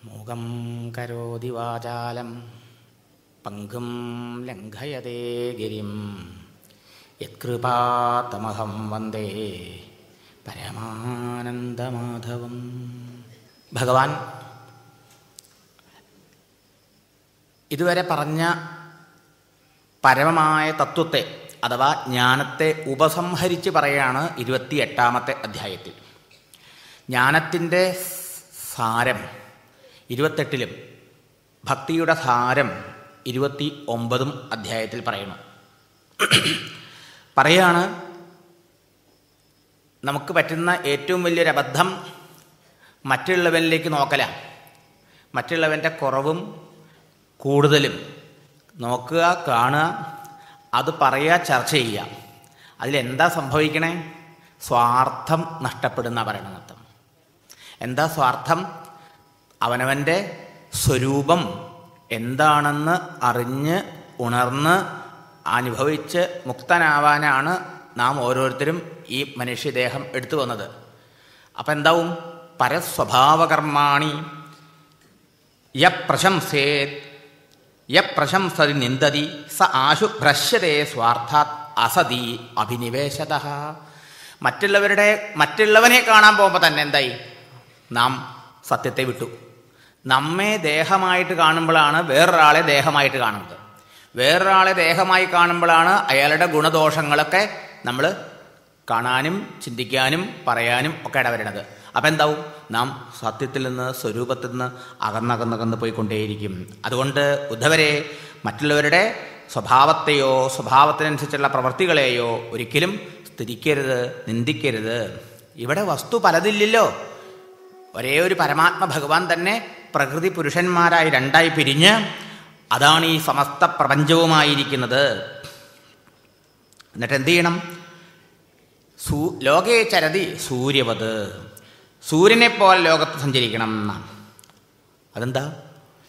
മൂകം കരോതി വാചാലം പങ്കും ലംഘയതേ ഗിരിം യത്കൃപാതമഹം വന്ദേ പരമാനന്ദമാധവം. ഭഗവാൻ ഇതുവരെ പറഞ്ഞ പരമമായ തത്വത്തെ അഥവാ ജ്ഞാനത്തെ ഉപസംഹരിച്ച് പറയുകയാണ് 28-ാമത്തെ അധ്യായത്തിൽ. ജ്ഞാനത്തിൻ്റെ സാരം 28-ലും ഭക്തിയുടെ സാരം 29 അധ്യായത്തിൽ പറയുന്നു. പറയാണ്, നമുക്ക് പറ്റുന്ന ഏറ്റവും വലിയൊരു അബദ്ധം മറ്റുള്ളവനിലേക്ക് നോക്കലാണ്. മറ്റുള്ളവൻ്റെ കുറവും കൂടുതലും നോക്കുക, കാണുക, അത് പറയുക, ചർച്ച ചെയ്യുക. അതിലെന്താ സംഭവിക്കണേ? സ്വാർത്ഥം നഷ്ടപ്പെടുന്ന പറയണതർത്ഥം. എന്താ സ്വാർത്ഥം? അവനവൻ്റെ സ്വരൂപം എന്താണെന്ന് അറിഞ്ഞ് ഉണർന്ന് അനുഭവിച്ച് മുക്തനാവാനാണ് നാം ഓരോരുത്തരും ഈ മനുഷ്യദേഹം എടുത്തു വന്നത്. അപ്പം എന്താവും? പരസ്വഭാവകർമാണി യപ്രശംസതി നിന്ദതി സ ആശു ഭ്രശ്യതേ സ്വാർത്ഥാത് അസതി അഭിനിവേശത. മറ്റുള്ളവനെ കാണാൻ പോകുമ്പോൾ തന്നെ എന്തായി? നാം സത്യത്തെ വിട്ടു. നമ്മെ ദേഹമായിട്ട് കാണുമ്പോഴാണ് വേറൊരാളെ ദേഹമായിട്ട് കാണുന്നത്. വേറൊരാളെ ദേഹമായി കാണുമ്പോഴാണ് അയാളുടെ ഗുണദോഷങ്ങളൊക്കെ നമ്മൾ കാണാനും ചിന്തിക്കാനും പറയാനും ഒക്കെ ഇടവരുന്നത്. അപ്പം എന്താവും? നാം സത്യത്തിൽ നിന്ന്, സ്വരൂപത്തിൽ നിന്ന് അകന്നകന്നകന്ന് പോയിക്കൊണ്ടേയിരിക്കും. അതുകൊണ്ട് ഉദ്ധവരെ, മറ്റുള്ളവരുടെ സ്വഭാവത്തെയോ സ്വഭാവത്തിനനുസരിച്ചുള്ള പ്രവൃത്തികളെയോ ഒരിക്കലും സ്തുതിക്കരുത്, നിന്ദിക്കരുത്. ഇവിടെ വസ്തു പലതില്ലല്ലോ. ഒരേ ഒരു പരമാത്മ ഭഗവാൻ തന്നെ പ്രകൃതി പുരുഷന്മാരായി രണ്ടായി പിരിഞ്ഞ് അതാണ് ഈ സമസ്ത പ്രപഞ്ചവുമായിരിക്കുന്നത്. എന്നിട്ട് എന്ത് ചെയ്യണം? ലോകേ ചരതി സൂര്യവത്, സൂര്യനെപ്പോലെ ലോകത്ത് സഞ്ചരിക്കണം എന്നാണ്. അതെന്താ?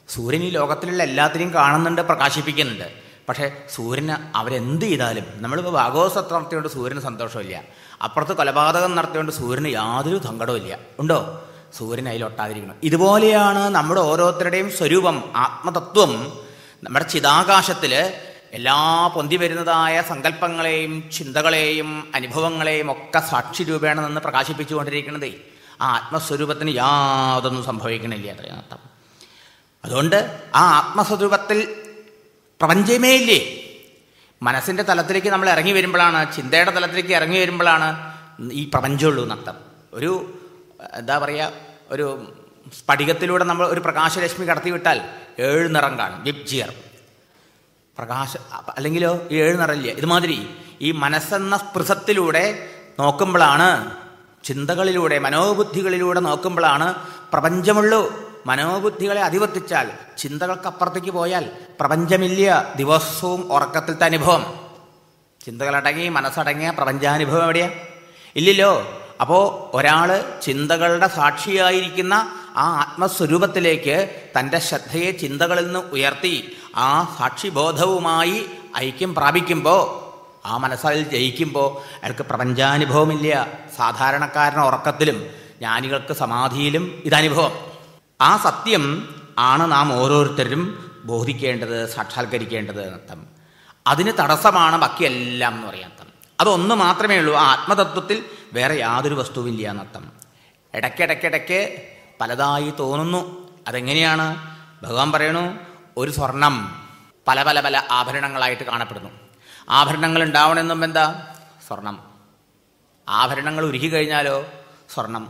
സൂര്യൻ ഈ ലോകത്തിലുള്ള എല്ലാത്തിനെയും കാണുന്നുണ്ട്, പ്രകാശിപ്പിക്കുന്നുണ്ട്. പക്ഷേ സൂര്യന് അവരെന്ത് ചെയ്താലും, നമ്മളിപ്പോൾ ഭാഗവതം നടത്തിയോണ്ട് സൂര്യന് സന്തോഷമില്ല, അപ്പുറത്ത് കൊലപാതകം നടത്തിയോണ്ട് സൂര്യന് യാതൊരു സങ്കടവും ഉണ്ടോ? സൂര്യൻ അതിലൊട്ടാതിരിക്കണം. ഇതുപോലെയാണ് നമ്മുടെ ഓരോരുത്തരുടെയും സ്വരൂപം, ആത്മതത്വം. നമ്മുടെ ചിതാകാശത്തിൽ എല്ലാ പൊന്തി വരുന്നതായ സങ്കല്പങ്ങളെയും ചിന്തകളെയും അനുഭവങ്ങളെയും ഒക്കെ സാക്ഷി രൂപേണ നിന്ന് പ്രകാശിപ്പിച്ചുകൊണ്ടിരിക്കുന്നതേ ആ ആത്മസ്വരൂപത്തിന് യാതൊന്നും സംഭവിക്കണില്ല അത്രയും. അതുകൊണ്ട് ആ ആത്മസ്വരൂപത്തിൽ പ്രപഞ്ചമേ ഇല്ലേ. മനസ്സിൻ്റെ തലത്തിലേക്ക് നമ്മൾ ഇറങ്ങി വരുമ്പോഴാണ്, ചിന്തയുടെ തലത്തിലേക്ക് ഇറങ്ങി വരുമ്പോഴാണ് ഈ പ്രപഞ്ചമുള്ളൂ എന്നർത്ഥം. ഒരു എന്താ പറയുക, ഒരു സ്ഫടികത്തിലൂടെ നമ്മൾ ഒരു പ്രകാശരശ്മി കടത്തിവിട്ടാൽ 7 നിറം കാണും, വിബ്ജിയർ അല്ലെങ്കിലോ ഈ 7 നിറമില്ല. ഇതുമാതിരി ഈ മനസ്സെന്ന സ്പൃശത്തിലൂടെ നോക്കുമ്പോഴാണ്, ചിന്തകളിലൂടെ മനോബുദ്ധികളിലൂടെ നോക്കുമ്പോഴാണ് പ്രപഞ്ചമുള്ളൂ. മനോബുദ്ധികളെ അധിവർത്തിച്ചാൽ, ചിന്തകൾക്കപ്പുറത്തേക്ക് പോയാൽ പ്രപഞ്ചമില്ല. ദിവസവും ഉറക്കത്തിലത്തെ അനുഭവം. ചിന്തകളടങ്ങി മനസ്സടങ്ങിയ പ്രപഞ്ചാനുഭവം എവിടെയാ? ഇല്ലല്ലോ. അപ്പോൾ ഒരാൾ ചിന്തകളുടെ സാക്ഷിയായിരിക്കുന്ന ആ ആത്മസ്വരൂപത്തിലേക്ക് തൻ്റെ ശ്രദ്ധയെ ചിന്തകളിൽ നിന്ന് ഉയർത്തി ആ സാക്ഷിബോധവുമായി ഐക്യം പ്രാപിക്കുമ്പോൾ, ആ മനസ്സിൽ ജയിക്കുമ്പോൾ അയാൾക്ക് പ്രപഞ്ചാനുഭവമില്ല. സാധാരണക്കാരന് ഉറക്കത്തിലും ജ്ഞാനികൾക്ക് സമാധിയിലും ഇതനുഭവം. ആ സത്യം ആണ് നാം ഓരോരുത്തരും ബോധിക്കേണ്ടത്, സാക്ഷാത്കരിക്കേണ്ടത് എന്നർത്ഥം. അതിന് തടസ്സമാണ് ബാക്കിയെല്ലാം എന്ന് പറയാൻ. അതൊന്ന് മാത്രമേ ഉള്ളൂ. ആ ആത്മതത്വത്തിൽ വേറെ യാതൊരു വസ്തുവില്ല എന്നർത്ഥം. ഇടയ്ക്കിടയ്ക്കിടയ്ക്ക് പലതായി തോന്നുന്നു. അതെങ്ങനെയാണ്? ഭഗവാൻ പറയണു, ഒരു സ്വർണം പല പല പല ആഭരണങ്ങളായിട്ട് കാണപ്പെടുന്നു. ആഭരണങ്ങൾ ഉണ്ടാവണമെന്നും എന്താ? സ്വർണം. ആഭരണങ്ങൾ ഉരുകി കഴിഞ്ഞാലോ? സ്വർണം.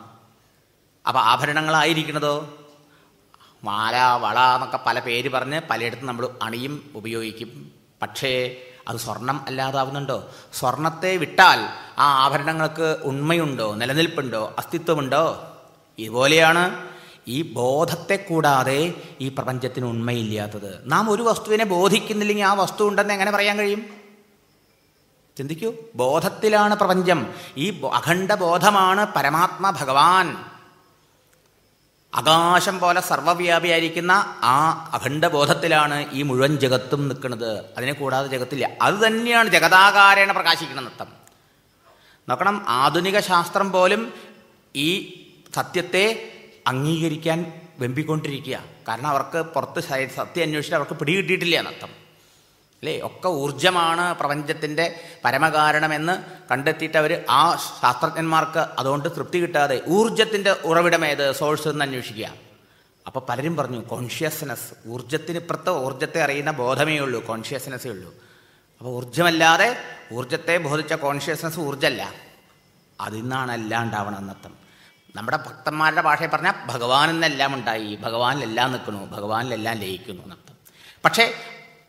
അപ്പം ആഭരണങ്ങളായിരിക്കണതോ? മാല, വള എന്നൊക്കെ പല പേര് പറഞ്ഞ് പലയിടത്തും നമ്മൾ അണിയും ഉപയോഗിക്കും. പക്ഷേ അത് സ്വർണം അല്ലാതാവുന്നുണ്ടോ? സ്വർണത്തെ വിട്ടാൽ ആ ആഭരണങ്ങൾക്ക് ഉണ്മയുണ്ടോ, നിലനിൽപ്പുണ്ടോ, അസ്തിത്വമുണ്ടോ? ഇതുപോലെയാണ് ഈ ബോധത്തെ കൂടാതെ ഈ പ്രപഞ്ചത്തിന് ഉണ്മയില്ലാത്തത്. നാം ഒരു വസ്തുവിനെ ബോധിക്കുന്നില്ലെങ്കിൽ ആ വസ്തു ഉണ്ടെന്ന് എങ്ങനെ പറയാൻ കഴിയും? ചിന്തിക്കൂ. ബോധത്തിലാണ് പ്രപഞ്ചം. ഈ അഖണ്ഡ ബോധമാണ് പരമാത്മ ഭഗവാൻ. ആകാശം പോലെ സർവ്വവ്യാപിയായിരിക്കുന്ന ആ അഖണ്ഡബോധത്തിലാണ് ഈ മുഴുവൻ ജഗത്തും നിൽക്കുന്നത്. അതിനെ കൂടാതെ ജഗത്തില്ല. അത് തന്നെയാണ് ജഗതാകാരേണ പ്രകാശിക്കുന്ന നൃത്തം. നോക്കണം, ആധുനിക ശാസ്ത്രം പോലും ഈ സത്യത്തെ അംഗീകരിക്കാൻ വെമ്പിക്കൊണ്ടിരിക്കുക. കാരണം അവർക്ക് പുറത്ത് സത്യം അന്വേഷിച്ചിട്ട് അവർക്ക് പിടികിട്ടിയിട്ടില്ല എന്നർത്ഥം അല്ലേ. ഒക്കെ ഊർജമാണ് പ്രപഞ്ചത്തിൻ്റെ പരമകാരണമെന്ന് കണ്ടെത്തിയിട്ട് അവർ ആ ശാസ്ത്രജ്ഞന്മാർക്ക് അതുകൊണ്ട് തൃപ്തി കിട്ടാതെ ഊർജത്തിൻ്റെ ഉറവിടമേത്, സോഴ്സ് എന്ന് അന്വേഷിക്കുക. അപ്പോൾ പലരും പറഞ്ഞു കോൺഷ്യസ്നെസ്, ഊർജത്തിന് ഇപ്പുറത്ത് ഊർജത്തെ അറിയുന്ന ബോധമേ ഉള്ളൂ, കോൺഷ്യസ്നെസ്സേ ഉള്ളൂ. അപ്പോൾ ഊർജമല്ലാതെ ഊർജത്തെ ബോധിച്ച കോൺഷ്യസ്നെസ് ഊർജമല്ല, അതിൽ നിന്നാണ് എല്ലാം ഉണ്ടാവണം എന്നർത്ഥം. നമ്മുടെ ഭക്തന്മാരുടെ ഭാഷയിൽ പറഞ്ഞാൽ ഭഗവാൻ എന്നെല്ലാം ഉണ്ടായി, ഭഗവാനിലെല്ലാം നിൽക്കുന്നു, ഭഗവാനിലെല്ലാം ലയിക്കുന്നു എന്നർത്ഥം. പക്ഷേ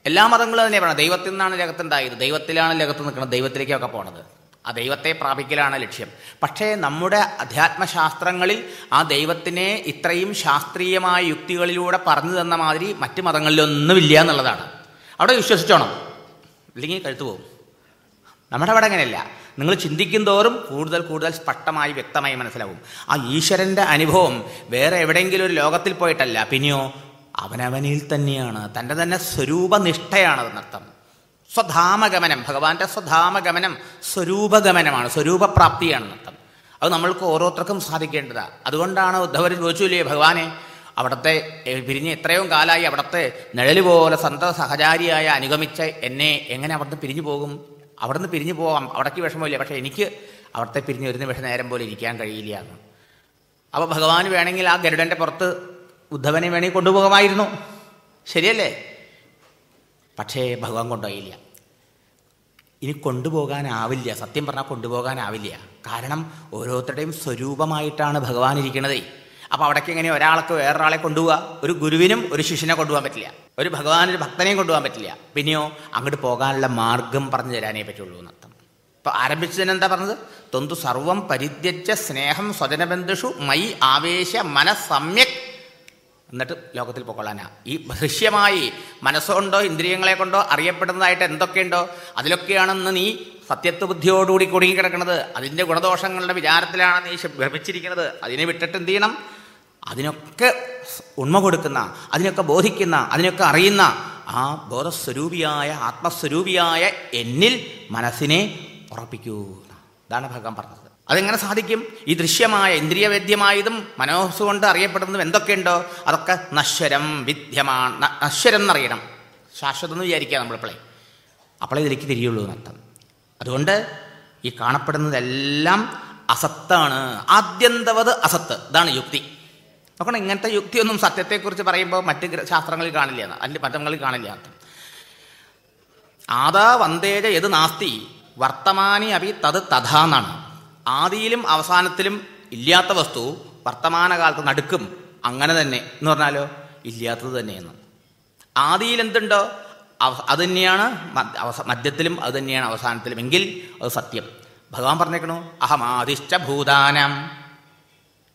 എല്ലാ മതങ്ങളും തന്നെ പറയണം ദൈവത്തിൽ നിന്നാണ് ജഗത്തുണ്ടായത്, ദൈവത്തിലാണ് ജഗത്ത് നിൽക്കുന്നത്, ദൈവത്തിലേക്കൊക്കെ പോണത്, ആ ദൈവത്തെ പ്രാപിക്കലാണ് ലക്ഷ്യം. പക്ഷേ നമ്മുടെ അധ്യാത്മശാസ്ത്രങ്ങളിൽ ആ ദൈവത്തിനെ ഇത്രയും ശാസ്ത്രീയമായ യുക്തികളിലൂടെ പറഞ്ഞു തന്ന മാതിരി മറ്റ് മതങ്ങളിലൊന്നുമില്ല എന്നുള്ളതാണ്. അവിടെ വിശ്വസിച്ചോണം, ഇല്ലെങ്കിൽ കഴുത്തു പോകും. നമ്മുടെ അവിടെ അങ്ങനെയല്ല. നിങ്ങൾ ചിന്തിക്കും തോറും കൂടുതൽ കൂടുതൽ സ്പഷ്ടമായി വ്യക്തമായി മനസ്സിലാവും. ആ ഈശ്വരൻ്റെ അനുഭവം വേറെ എവിടെയെങ്കിലും ഒരു ലോകത്തിൽ പോയിട്ടല്ല, പിന്നെയോ അവനവനിൽ തന്നെയാണ്, തൻ്റെ തന്നെ സ്വരൂപനിഷ്ഠയാണതെന്നർത്ഥം. സ്വധാമഗമനം, ഭഗവാന്റെ സ്വധാമഗമനം സ്വരൂപഗമനമാണ്, സ്വരൂപപ്രാപ്തിയാണെന്നർത്ഥം. അത് നമ്മൾക്ക് ഓരോരുത്തർക്കും സാധിക്കേണ്ടതാണ്. അതുകൊണ്ടാണ് ഉദ്ധവർ ചോദിച്ചില്ലേ ഭഗവാനെ, അവിടുത്തെ പിരിഞ്ഞ് എത്രയോ കാലമായി അവിടുത്തെ നിഴല് പോലെ സഹചാരിയായ അനുഗമിച്ച എന്നെ എങ്ങനെ അവിടുന്ന് പിരിഞ്ഞു പോകും? അവിടുന്ന് പിരിഞ്ഞു പോകാം, അവിടേക്ക് വിഷമമില്ല, പക്ഷേ എനിക്ക് അവിടുത്തെ പിരിഞ്ഞ് ഒരു നിമിഷം നേരം പോലെ ഇരിക്കാൻ കഴിയില്ല എന്ന്. അപ്പോൾ ഭഗവാൻ വേണമെങ്കിൽ ആ ഗരുഡൻ്റെ പുറത്ത് ഉദ്ധവനെ വേണമെങ്കിൽ കൊണ്ടുപോകാമായിരുന്നു, ശരിയല്ലേ? പക്ഷേ ഭഗവാൻ കൊണ്ടുപോയില്ല. ഇനി കൊണ്ടുപോകാനാവില്ല, സത്യം പറഞ്ഞാൽ കൊണ്ടുപോകാനാവില്ല. കാരണം ഓരോരുത്തരുടെയും സ്വരൂപമായിട്ടാണ് ഭഗവാൻ ഇരിക്കണത്. അപ്പോൾ അവിടേക്ക് എങ്ങനെ ഒരാൾക്ക് വേറൊരാളെ കൊണ്ടുപോവുക? ഒരു ഗുരുവിനും ഒരു ശിഷ്യനെ കൊണ്ടുപോകാൻ പറ്റില്ല, ഒരു ഭഗവാനൊരു ഭക്തനെയും കൊണ്ടുപോകാൻ പറ്റില്ല. പിന്നെയോ അങ്ങോട്ട് പോകാനുള്ള മാർഗം പറഞ്ഞു തരാനേ പറ്റുള്ളൂ എന്നർത്ഥം. ഇപ്പോൾ ആരംഭിച്ചതിന് എന്താ പറഞ്ഞത്? തൊന്തു സർവം പരിത്യജ്യ സ്നേഹം സ്വജനബന്ധുഷു മയി ആവേശ മനസ്സമ്യക്, എന്നിട്ട് ലോകത്തിൽ പൊക്കൊള്ളാനാ. ഈ ദൃശ്യമായി മനസ്സുകൊണ്ടോ ഇന്ദ്രിയങ്ങളെ കൊണ്ടോ അറിയപ്പെടുന്നതായിട്ട് എന്തൊക്കെയുണ്ടോ അതിലൊക്കെയാണെന്ന് നീ സത്യത്വ ബുദ്ധിയോടുകൂടി കുടുങ്ങിക്കിടക്കുന്നത്. അതിൻ്റെ ഗുണദോഷങ്ങളുടെ വിചാരത്തിലാണ് നീ ഭ്രമിച്ചിരിക്കുന്നത്. അതിനെ വിട്ടിട്ട് എന്ത് ചെയ്യണം? അതിനൊക്കെ ഉണ്മ കൊടുക്കുന്ന, അതിനൊക്കെ ബോധിക്കുന്ന, അതിനൊക്കെ അറിയുന്ന ആ ബോധസ്വരൂപിയായ ആത്മസ്വരൂപിയായ എന്നിൽ മനസ്സിനെ ഉറപ്പിക്കൂ. ഇതാണ് ഭഗവാൻ പറഞ്ഞത്. അതെങ്ങനെ സാധിക്കും? ഈ ദൃശ്യമായ ഇന്ദ്രിയവേദ്യമായതും മനോസുകൊണ്ട് അറിയപ്പെടുന്നതും എന്തൊക്കെയുണ്ടോ അതൊക്കെ നശ്വരം വിദ്യമാണ്. നശ്വരം എന്നറിയണം, ശാശ്വതം എന്ന് വിചാരിക്കുക നമ്മളിപ്പോഴേ. അപ്പോഴേ ഇതിലേക്ക് തിരിയുള്ളൂ എന്നർത്ഥം. അതുകൊണ്ട് ഈ കാണപ്പെടുന്നതെല്ലാം അസത്താണ്, ആദ്യന്തവത് അസത്ത്. ഇതാണ് യുക്തി. നോക്കണം, ഇങ്ങനത്തെ യുക്തിയൊന്നും സത്യത്തെക്കുറിച്ച് പറയുമ്പോൾ മറ്റ് ശാസ്ത്രങ്ങളിൽ കാണില്ല, അതിൻ്റെ മതങ്ങളിൽ കാണില്ല. ആദാ വന്ദേജ യത് നാസ്തി വർത്തമാനി അഭി തത് തഥാ എന്നാണ്. ആദിയിലും അവസാനത്തിലും ഇല്ലാത്ത വസ്തു വർത്തമാനകാലത്ത് നടുക്കും അങ്ങനെ തന്നെ എന്ന് പറഞ്ഞാലോ ഇല്ലാത്തത് തന്നെയെന്ന്. ആദിയിൽ എന്തുണ്ടോ അത് തന്നെയാണ് മധ്യത്തിലും, അത് തന്നെയാണ് അവസാനത്തിലും. എങ്കിൽ അത് സത്യം. ഭഗവാൻ പറഞ്ഞേക്കണു അഹമാദിശ്ച ഭൂതാനം,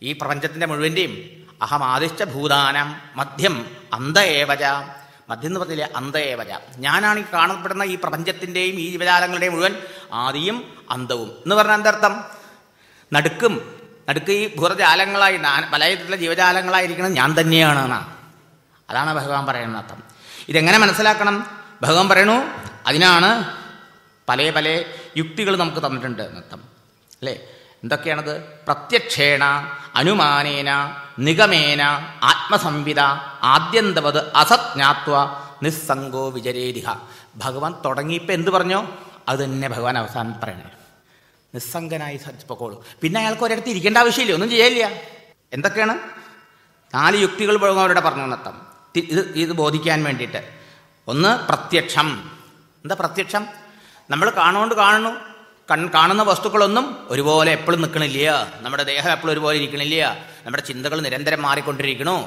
ഈ പ്രപഞ്ചത്തിൻ്റെ മുഴുവൻ്റെയും അഹമാദിശ്ച ഭൂതാനം മധ്യം അന്ത ഏവജ. മധ്യം എന്ന് പറഞ്ഞില്ലേ, അന്ത ഏവജ. ഞാനാണ് ഈ കാണപ്പെടുന്ന ഈ പ്രപഞ്ചത്തിൻ്റെയും ഈ ജീവജാലങ്ങളുടെയും മുഴുവൻ ആദിയും അന്തവും എന്ന് പറഞ്ഞാൽ എന്തർത്ഥം? നടുക്ക് ഈ ഭൂതജാലങ്ങളായി പലതരത്തിലുള്ള ജീവജാലങ്ങളായിരിക്കണം ഞാൻ തന്നെയാണ് എന്നാ. അതാണ് ഭഗവാൻ പറയുന്ന അർത്ഥം. ഇതെങ്ങനെ മനസ്സിലാക്കണം? ഭഗവാൻ പറയണു അതിനാണ് പല പല യുക്തികൾ നമുക്ക് തന്നിട്ടുണ്ട് എന്നർത്ഥം അല്ലേ. എന്തൊക്കെയാണത്? പ്രത്യക്ഷേണ അനുമാനേന നിഗമേന ആത്മസംവിത ആദ്യന്തവത് അസത് ജ്ഞാത്വ നിസ്സംഗോ വിചരേരിഹ. ഭഗവാൻ തുടങ്ങിയപ്പോൾ എന്ത് പറഞ്ഞോ അത് തന്നെ ഭഗവാൻ അവസാനം പറയണേ. നിസ്സംഗനായി പൊക്കോളൂ. പിന്നെ അയാൾക്ക് ഒരിടത്ത് ഇരിക്കേണ്ട ആവശ്യമില്ല, ഒന്നും ചെയ്യില്ല. എന്തൊക്കെയാണ്? 4 യുക്തികൾ അവരുടെ പറഞ്ഞു എന്നർത്ഥം. ഇത് ബോധിക്കാൻ വേണ്ടിയിട്ട്. ഒന്ന് പ്രത്യക്ഷം. എന്താ പ്രത്യക്ഷം? നമ്മൾ കാണുന്നു, കാണുന്ന വസ്തുക്കളൊന്നും ഒരുപോലെ എപ്പോഴും നിൽക്കണില്ല, നമ്മുടെ ദേഹം എപ്പോഴും ഒരുപോലെ ഇരിക്കണില്ല, നമ്മുടെ ചിന്തകൾ നിരന്തരം മാറിക്കൊണ്ടിരിക്കണു.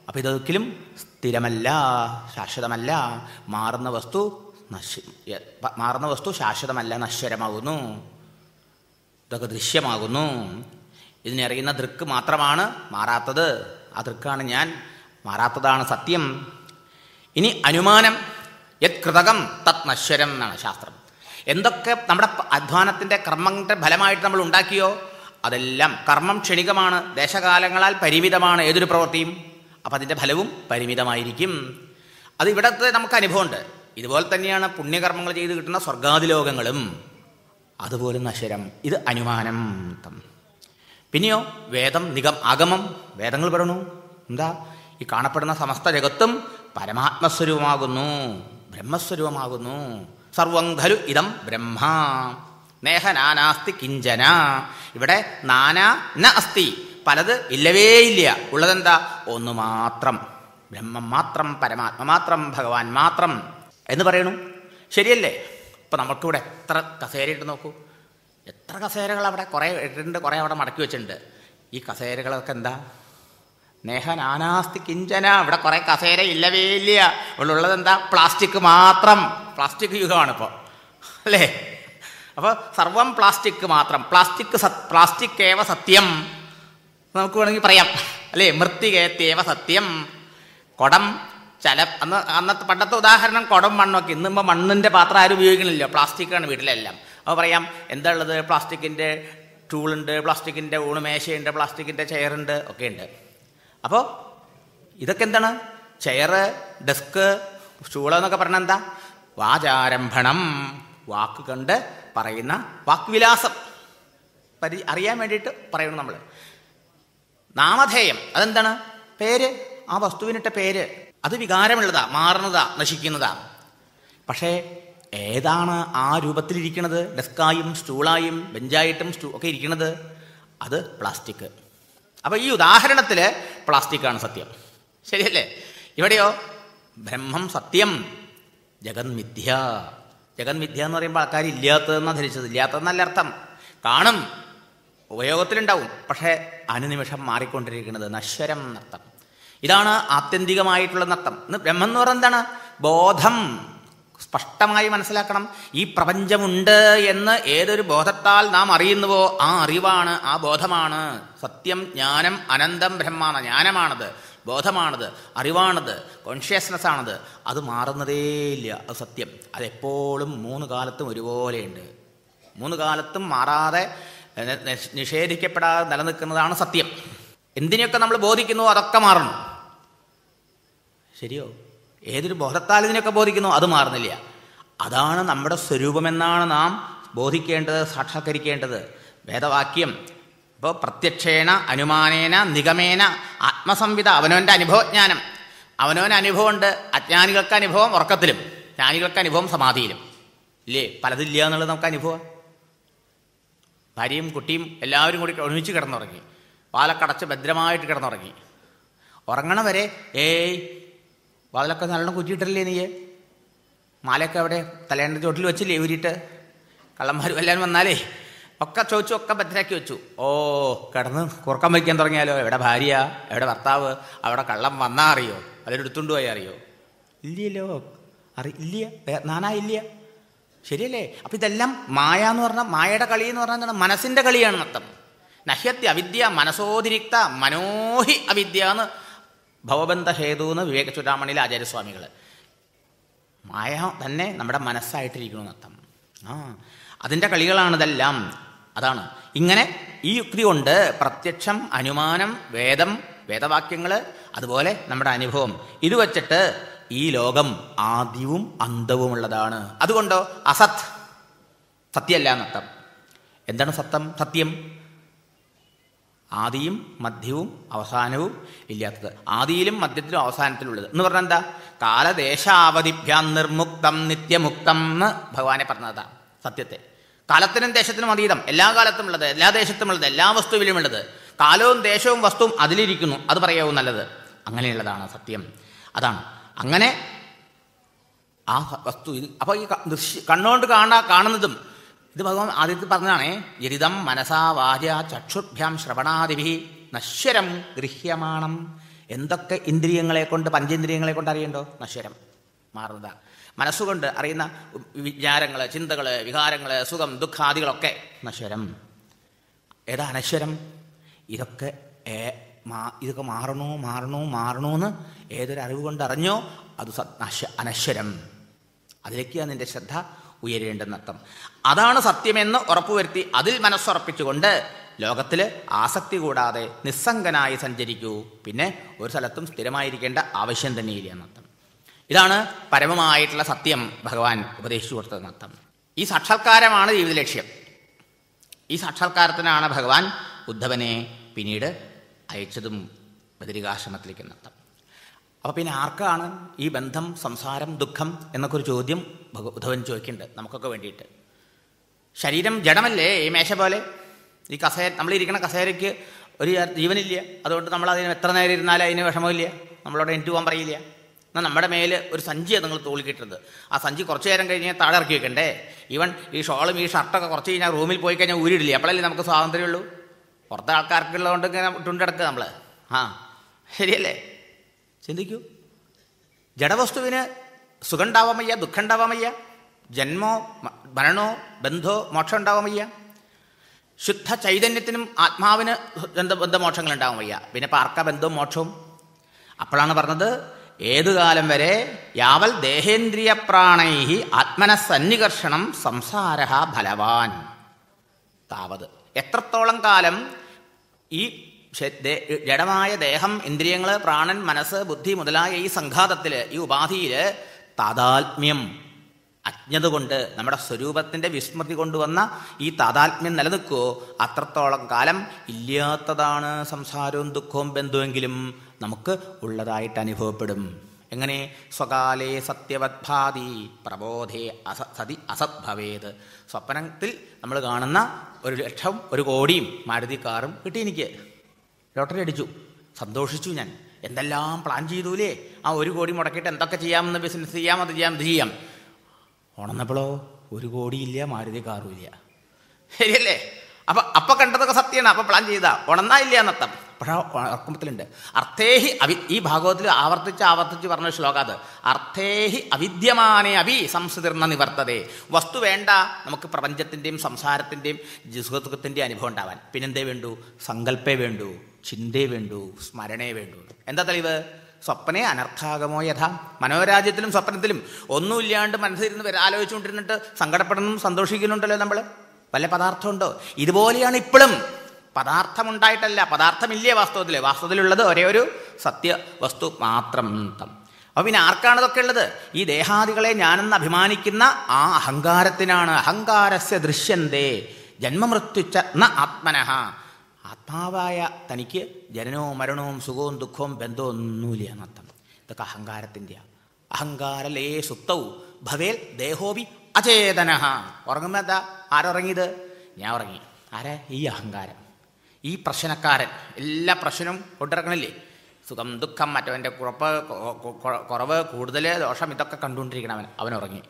അപ്പം ഇതൊരിക്കലും സ്ഥിരമല്ല, ശാശ്വതമല്ല. മാറുന്ന വസ്തു ശാശ്വതമല്ല, നശ്വരമാകുന്നു. ഇതൊക്കെ ദൃശ്യമാകുന്നു. ഇതിനറിയുന്ന ദൃക്ക് മാത്രമാണ് മാറാത്തത്. ആ ദൃക്കാണ് ഞാൻ, മാറാത്തതാണ് സത്യം. ഇനി അനുമാനം. യത് കൃതകം തത് നശ്വരം എന്നാണ് ശാസ്ത്രം. എന്തൊക്കെ നമ്മുടെ അധ്വാനത്തിൻ്റെ കർമ്മങ്ങളുടെ ഫലമായിട്ട് നമ്മൾ ഉണ്ടാക്കിയോ അതെല്ലാം, കർമ്മം ക്ഷണികമാണ്, ദേശകാലങ്ങളാൽ പരിമിതമാണ് ഏതൊരു പ്രവൃത്തിയും. അപ്പം അതിൻ്റെ ഫലവും പരിമിതമായിരിക്കും. അത് ഇവിടത്തെ നമുക്ക് അനുഭവമുണ്ട്. ഇതുപോലെ തന്നെയാണ് പുണ്യകർമ്മങ്ങൾ ചെയ്ത് കിട്ടുന്ന സ്വർഗാദിലോകങ്ങളും, അതുപോലെ നശ്വരം. ഇത് അനുമാനം. പിന്നെയോ വേദം, ആഗമം. വേദങ്ങൾ പറയണു എന്താ? ഈ കാണപ്പെടുന്ന സമസ്ത ജഗത്തും പരമാത്മസ്വരൂപമാകുന്നു, ബ്രഹ്മസ്വരൂപമാകുന്നു. സർവം ഖലു ഇദം ബ്രഹ്മ നേഹ നാനാസ്തി കിഞ്ചന. ഇവിടെ നാനാ ന അസ്തി, പലത് ഇല്ലവേ ഇല്ല. ഉള്ളതെന്താ? ഒന്ന് മാത്രം, ബ്രഹ്മം മാത്രം, പരമാത്മ മാത്രം, ഭഗവാൻ മാത്രം എന്ന് പറയണു. ശരിയല്ലേ? ഇപ്പം നമുക്കിവിടെ എത്ര കസേരയിട്ട് നോക്കൂ, എത്ര കസേരകൾ അവിടെ കുറേ ഇട്ടിട്ടുണ്ട്, കുറേ അവിടെ മടക്കി വെച്ചിട്ടുണ്ട്. ഈ കസേരകളൊക്കെ എന്താ? നേഹ നാനാസ്തി കിഞ്ചന. ഇവിടെ കുറേ കസേര ഇല്ലവേ ഇല്ല. ഇവിടെ ഉള്ളത് എന്താ? പ്ലാസ്റ്റിക് മാത്രം. പ്ലാസ്റ്റിക് യുഗമാണ് ഇപ്പോൾ, അല്ലേ? അപ്പോൾ സർവം പ്ലാസ്റ്റിക് മാത്രം. പ്ലാസ്റ്റിക് ഏവ സത്യം നമുക്ക് വേണമെങ്കിൽ പറയാം, അല്ലേ? മൃത്തികേത്യവ സത്യം. കുടം അന്നത്തെ പണ്ടത്തെ ഉദാഹരണം കുടം മണ്ണൊക്കെ. ഇന്നിപ്പോൾ മണ്ണിൻ്റെ പാത്രം ആരും ഉപയോഗിക്കണില്ല, പ്ലാസ്റ്റിക്കാണ് വീട്ടിലെല്ലാം. അപ്പോൾ പറയാം എന്താ ഉള്ളത്? പ്ലാസ്റ്റിക്കിൻ്റെ ടൂളുണ്ട്, പ്ലാസ്റ്റിക്കിൻ്റെ ഊണുമേശയുണ്ട്, പ്ലാസ്റ്റിക്കിൻ്റെ ചെയറുണ്ട്, ഒക്കെ ഉണ്ട്. അപ്പോൾ ഇതൊക്കെ എന്താണ്? ചെയറ്, ഡെസ്ക്, സ്റ്റൂളെന്നൊക്കെ പറഞ്ഞാൽ എന്താ? വാചാരംഭണം, വാക്ക് കണ്ട് പറയുന്ന വാക്വിലാസം അറിയാൻ വേണ്ടിയിട്ട് പറയണം നമ്മൾ. നാമധേയം, അതെന്താണ്? പേര്, ആ വസ്തുവിനിട്ട പേര്. അത് വികാരമുള്ളതാ, മാറുന്നതാ, നശിക്കുന്നതാ. പക്ഷേ ഏതാണ് ആ രൂപത്തിലിരിക്കുന്നത്? ഡെസ്കായും സ്റ്റൂളായും ബെഞ്ചായിട്ടും ഒക്കെ ഇരിക്കുന്നത് അത് പ്ലാസ്റ്റിക്. അപ്പോൾ ഈ ഉദാഹരണത്തിൽ പ്ലാസ്റ്റിക്കാണ് സത്യം, ശരിയല്ലേ? ഇവിടെയോ ബ്രഹ്മം സത്യം, ജഗന്മിഥ്യ. ജഗന്മിഥ്യ എന്ന് പറയുമ്പോൾ ആൾക്കാർ ഇല്ലാത്തതെന്നാണ് ധരിച്ചത്. ഇല്ലാത്തതെന്നല്ല അർത്ഥം, കാണും, ഉപയോഗത്തിലുണ്ടാവും, പക്ഷേ അനുനിമിഷം മാറിക്കൊണ്ടിരിക്കുന്നത്, നശ്വരം എന്നർത്ഥം. ഇതാണ് ആത്യന്തികമായിട്ടുള്ള നർത്ഥം. ഇന്ന് ബ്രഹ്മം എന്ന് പറയുന്നത് എന്താണ്? ബോധം. സ്പഷ്ടമായി മനസ്സിലാക്കണം. ഈ പ്രപഞ്ചമുണ്ട് എന്ന് ഏതൊരു ബോധത്താൽ നാം അറിയുന്നുവോ ആ അറിവാണ്, ആ ബോധമാണ് സത്യം. ജ്ഞാനം അനന്തം ബ്രഹ്മാണ്. ജ്ഞാനമാണത്, ബോധമാണത്, അറിവാണത്, കോൺഷ്യസ്നെസ് ആണത്. അത് മാറുന്നതേയില്ല, അത് സത്യം. അതെപ്പോഴും 3 കാലത്തും ഒരുപോലെയുണ്ട്. 3 കാലത്തും മാറാതെ നിഷേധിക്കപ്പെടാതെ നിലനിൽക്കുന്നതാണ് സത്യം. എന്തിനൊക്കെ നമ്മൾ ബോധിക്കുന്നു അതൊക്കെ മാറണം, ശരിയോ? ഏതൊരു ബോധത്താൽ ഇതിനൊക്കെ ബോധിക്കുന്നു അത് മാറുന്നില്ല. അതാണ് നമ്മുടെ സ്വരൂപമെന്നാണ് നാം ബോധിക്കേണ്ടത്, സാക്ഷാത്കരിക്കേണ്ടത്. വേദവാക്യം ഇപ്പോൾ പ്രത്യക്ഷേണ അനുമാനേന നിഗമേന ആത്മസംവിത. അവനവൻ്റെ അനുഭവജ്ഞാനം, അവനവന് അനുഭവമുണ്ട്. അജ്ഞാനികൾക്ക് അനുഭവം ഉറക്കത്തിലും, ജ്ഞാനികൾക്ക് അനുഭവം സമാധിയിലും, ഇല്ലേ? പലതില്ല എന്നുള്ളത് നമുക്ക് അനുഭവം. ഭാര്യയും കുട്ടിയും എല്ലാവരും കൂടി ഒരുമിച്ച് കിടന്നുറങ്ങി, വാലക്കടച്ച് ഭദ്രമായിട്ട് കിടന്നുറങ്ങി. ഉറങ്ങണ വരെ വാതിലൊക്കെ നല്ലോണം കുറ്റിയിട്ടല്ലേ നീ? മാലയൊക്കെ അവിടെ തലേൻ്റെ ചോട്ടിൽ വെച്ചില്ലേ ഊരിയിട്ട്? കള്ളന്മാരും എല്ലാവരും വന്നാലേ ഒക്കെ ചോദിച്ചു, ഒക്കെ ഭദ്രാക്കി വെച്ചു. കിടന്ന് കുറുക്കം വയ്ക്കാൻ തുടങ്ങിയാലോ? എവിടെ ഭാര്യ, എവിടെ ഭർത്താവ്? അവിടെ കള്ളം വന്നാൽ അറിയോ? അതിൽ എടുത്തുകൊണ്ട് പോയി അറിയോ? ഇല്ലല്ലോ, ഇല്ല, നാനാ ഇല്ല, ശരിയല്ലേ? അപ്പം ഇതെല്ലാം മായ എന്ന് പറഞ്ഞാൽ, മായയുടെ കളി എന്ന് പറഞ്ഞാൽ എന്താണ്? മനസ്സിൻ്റെ കളിയാണ് നൃത്തം. നഹ്യത്തി അവിദ്യ മനസോതിരിക്ത മനോഹി അവിദ്യ എന്ന് ഭവബന്ധ ഹേതു എന്ന് വിവേക ചൂടാമണിയിലെ ആചാര്യസ്വാമികൾ. മായ തന്നെ നമ്മുടെ മനസ്സായിട്ടിരിക്കണം നൃത്തം. അതിൻ്റെ കളികളാണിതെല്ലാം. അതാണ് ഇങ്ങനെ ഈ യുക്തി കൊണ്ട് പ്രത്യക്ഷം, അനുമാനം, വേദം, വേദവാക്യങ്ങൾ, അതുപോലെ നമ്മുടെ അനുഭവം, ഇത് വച്ചിട്ട് ഈ ലോകം ആദ്യവും അന്തവുമുള്ളതാണ്. അതുകൊണ്ടോ അസത്, സത്യമല്ല എന്നർത്ഥം. എന്താണ് സത്യം? ആദിയും മധ്യവും അവസാനവും ഇല്ലാത്തത്. ആദിയിലും മധ്യത്തിലും അവസാനത്തിലുള്ളത് എന്ന് പറഞ്ഞാൽ എന്താ? കാലദേശാവധിഭ്യാം നിർമുക്തം നിത്യമുക്തം എന്ന് ഭഗവാനെ പറഞ്ഞതാണ് സത്യത്തെ. കാലത്തിനും ദേശത്തിനും അതീതം, എല്ലാ കാലത്തും ഉള്ളത്, എല്ലാ ദേശത്തും ഉള്ളത്, എല്ലാ വസ്തുവിലും ഉള്ളത്. കാലവും ദേശവും വസ്തുവും അതിലിരിക്കുന്നു, അത് പറയാവും നല്ലത്. അങ്ങനെയുള്ളതാണ് സത്യം. അതാണ് അങ്ങനെ ആ വസ്തു. അപ്പോൾ ഈ കണ്ണുകൊണ്ട് കാണുന്നതും ഇത് ഭഗവാൻ ആദ്യത്തിൽ പറഞ്ഞതാണേ. യരിതം മനസാ വാച ചക്ഷുഭ്യാം ശ്രവണാദിഭി നശ്വരം ഗൃഹ്യമാണം. എന്തൊക്കെ ഇന്ദ്രിയങ്ങളെ കൊണ്ട്, പഞ്ചേന്ദ്രിയങ്ങളെ കൊണ്ട് അറിയണ്ടോ? നശ്വരം, മാറുന്നതാണ്. മനസ്സുകൊണ്ട് അറിയുന്ന വിചാരങ്ങൾ, ചിന്തകൾ, വികാരങ്ങൾ, സുഖം, ദുഃഖാദികളൊക്കെ നശ്വരം. ഏതാ അനശ്വരം? ഇതൊക്കെ മാറണോന്ന് ഏതൊരു അറിവ് കൊണ്ട് അറിഞ്ഞോ അത് അനശ്വരം. അതിലേക്കാണ് നിന്റെ ശ്രദ്ധ ഉയരേണ്ടെന്നർത്ഥം. അതാണ് സത്യമെന്ന് ഉറപ്പുവരുത്തി അതിൽ മനസ്സുറപ്പിച്ചുകൊണ്ട് ലോകത്തിൽ ആസക്തി കൂടാതെ നിസ്സംഗനായി സഞ്ചരിക്കൂ. പിന്നെ ഒരു സ്ഥലത്തും സ്ഥിരമായിരിക്കേണ്ട ആവശ്യം തന്നെയില്ല എന്നർത്ഥം. ഇതാണ് പരമമായിട്ടുള്ള സത്യം ഭഗവാൻ ഉപദേശിച്ചു കൊടുത്തതെന്നർത്ഥം. ഈ സാക്ഷാത്കാരമാണ് ജീവിത ലക്ഷ്യം. ഈ സാക്ഷാത്കാരത്തിനാണ് ഭഗവാൻ ഉദ്ധവനെ പിന്നീട് അയച്ചതും ബദരികാശ്രമത്തിലേക്ക് എന്നർത്ഥം. അപ്പോൾ പിന്നെ ആർക്കാണ് ഈ ബന്ധം, സംസാരം, ദുഃഖം എന്നൊക്കെ ഒരു ചോദ്യം ഉദ്ധവൻ ചോദിക്കുന്നുണ്ട് നമുക്കൊക്കെ വേണ്ടിയിട്ട്. ശരീരം ജഡമല്ലേ, ഈ മേശ പോലെ. ഈ കസേര, നമ്മളിരിക്കുന്ന കസേരയ്ക്ക് ഒരു ജീവനില്ല. അതുകൊണ്ട് നമ്മളതിന് എത്ര നേരം ഇരുന്നാലും അതിന് വിഷമമില്ല, നമ്മളോട് എനിക്ക് പോകാൻ പറയില്ല. എന്നാൽ നമ്മുടെ മേൽ ഒരു സഞ്ചിയാണ് നിങ്ങൾ തോളിക്കിട്ടത്. ആ സഞ്ചി കുറച്ച് നേരം കഴിഞ്ഞാൽ താഴെ ഇറക്കി വെക്കണ്ടേ? ഈവൻ ഈ ഷോളും ഈ ഷർട്ടൊക്കെ കുറച്ച് കഴിഞ്ഞാൽ റൂമിൽ പോയി കഴിഞ്ഞാൽ ഊരിടില്ല. അപ്പോഴല്ലേ നമുക്ക് സ്വാതന്ത്ര്യമുള്ളൂ. പുറത്തെ ആൾക്കാർക്കുള്ളതുകൊണ്ട് ഇങ്ങനെ ഇട്ടുണ്ടെടുക്കുക നമ്മൾ. ശരിയല്ലേ? ചിന്തിക്കൂ. ജഡവസ്തുവിന് സുഖം ഉണ്ടാവാൻ വയ്യ, ദുഃഖം ഉണ്ടാവാൻ വയ്യ, ജന്മോ മരണോ ബന്ധോ മോക്ഷം ഉണ്ടാവാൻ വയ്യ. ശുദ്ധ ചൈതന്യത്തിനും ആത്മാവിന് ബന്ധമോക്ഷങ്ങൾ ഉണ്ടാവാൻ വയ്യ. പിന്നെ പാർക്ക ബന്ധവും മോക്ഷവും. അപ്പോഴാണ് പറഞ്ഞത്, ഏതുകാലം വരെ യാവൽ ദേഹേന്ദ്രിയ പ്രാണൈഹി ആത്മനസന്നികർഷണം സംസാരഃ ഫലവാൻ താവത്. എത്രത്തോളം കാലം ഈ ജഡമായ ദേഹം, ഇന്ദ്രിയങ്ങൾ, പ്രാണൻ, മനസ്സ്, ബുദ്ധി മുതലായ ഈ സംഘാതത്തിൽ, ഈ ഉപാധിയിൽ താതാത്മ്യം, അജ്ഞത കൊണ്ട്, നമ്മുടെ സ്വരൂപത്തിൻ്റെ വിസ്മൃതി കൊണ്ടുവന്ന ഈ താതാത്മ്യം നിലനിൽക്കുമോ അത്രത്തോളം കാലം ഇല്ലാത്തതാണ് സംസാരവും ദുഃഖവും ബന്ധുവെങ്കിലും നമുക്ക് ഉള്ളതായിട്ട് അനുഭവപ്പെടും. എങ്ങനെ? സ്വകാലേ സത്യവദ്ഭാതി പ്രബോധേ സതി അസത് ഭവേത്. സ്വപ്നത്തിൽ നമ്മൾ കാണുന്ന 1,00,000 1,00,00,000 മാരുതി കാറും കിട്ടി. എനിക്ക് ലോട്ടറി അടിച്ചു, സന്തോഷിച്ചു. ഞാൻ എന്തെല്ലാം പ്ലാൻ ചെയ്തൂലേ. ആ 1 കോടി മുടക്കിയിട്ട് എന്തൊക്കെ ചെയ്യാമെന്ന്, ബിസിനസ് ചെയ്യാം, അത് ചെയ്യാം, ഇത് ചെയ്യാം. ഉണർന്നപ്പോഴോ 1 കോടിയില്ല, മാരുതി കാറും ഇല്ല. ശരിയല്ലേ? അപ്പം കണ്ടതൊക്കെ സത്യമാണ്. അപ്പം പ്ലാൻ ചെയ്താ ഉണർന്നായില്ല എന്നർത്ഥം. പക്ഷേ ഉറക്കുമ്പത്തിലുണ്ട് അർത്ഥേഹി ഈ ഭാഗവത്തിൽ ആവർത്തിച്ച് പറഞ്ഞ ശ്ലോകം അത്. അർത്ഥേഹി അവിദ്യമാനേ അഭി സംസ്കൃതിർന്ന നിവർത്തതേ. വസ്തു വേണ്ട നമുക്ക്, പ്രപഞ്ചത്തിൻ്റെയും സംസാരത്തിൻ്റെയും സുഖദുഃഖത്തിൻ്റെയും അനുഭവം ഉണ്ടാവാൻ. പിന്നെന്തേ വേണ്ടു? സങ്കല്പേ വേണ്ടു, ചിന്തേ വേണ്ടു, സ്മരണേ വേണ്ടു. എന്താ തെളിവ്? സ്വപ്നെ അനർത്ഥാഗമോ യഥാ. മനോരാജ്യത്തിലും സ്വപ്നത്തിലും ഒന്നുമില്ലാണ്ട് മനസ്സിലിരുന്ന് ആലോചിച്ചുകൊണ്ടിരുന്നിട്ട് സങ്കടപ്പെടുന്നു, സന്തോഷിക്കുന്നുണ്ടല്ലോ നമ്മൾ. വല്ല പദാർത്ഥമുണ്ടോ? ഇതുപോലെയാണ് ഇപ്പോഴും. പദാർത്ഥമുണ്ടായിട്ടല്ല, പദാർത്ഥമില്ലേ വാസ്തവത്തിലുള്ളത് ഒരേ ഒരു സത്യ വസ്തു മാത്രം. അപ്പോൾ പിന്നെ ആർക്കാണ് ഇതൊക്കെ ഉള്ളത്? ഈ ദേഹാദികളെ ഞാനെന്ന് അഭിമാനിക്കുന്ന ആ അഹങ്കാരത്തിനാണ്. അഹങ്കാരസ്യ ദൃശ്യന്തേ ജന്മമൃത്യുച്ച ന ആത്മനഃ. ആത്മാവായ തനിക്ക് ജനനവും മരണവും സുഖവും ദുഃഖവും ബന്ധവും ഒന്നുമില്ല എന്നർത്ഥം. ഇതൊക്കെ അഹങ്കാരത്തിൻ്റെ. അഹങ്കാരലേ സുപ്തൗ ഭവേൽ ദേഹോപി അചേതനഃ. ഉറങ്ങുമ്പോൾ എന്താ? ആരുറങ്ങിയത്? ഞാൻ ഉറങ്ങി. ആരാ? ഈ അഹങ്കാരം, ഈ പ്രശ്നക്കാരൻ. എല്ലാ പ്രശ്നവും കൊണ്ടിറക്കണില്ലേ? സുഖം ദുഃഖം, മറ്റവൻ്റെ കുറവ് കൂടുതൽ ദോഷം, ഇതൊക്കെ കണ്ടുകൊണ്ടിരിക്കണം അവൻ ഉറങ്ങി.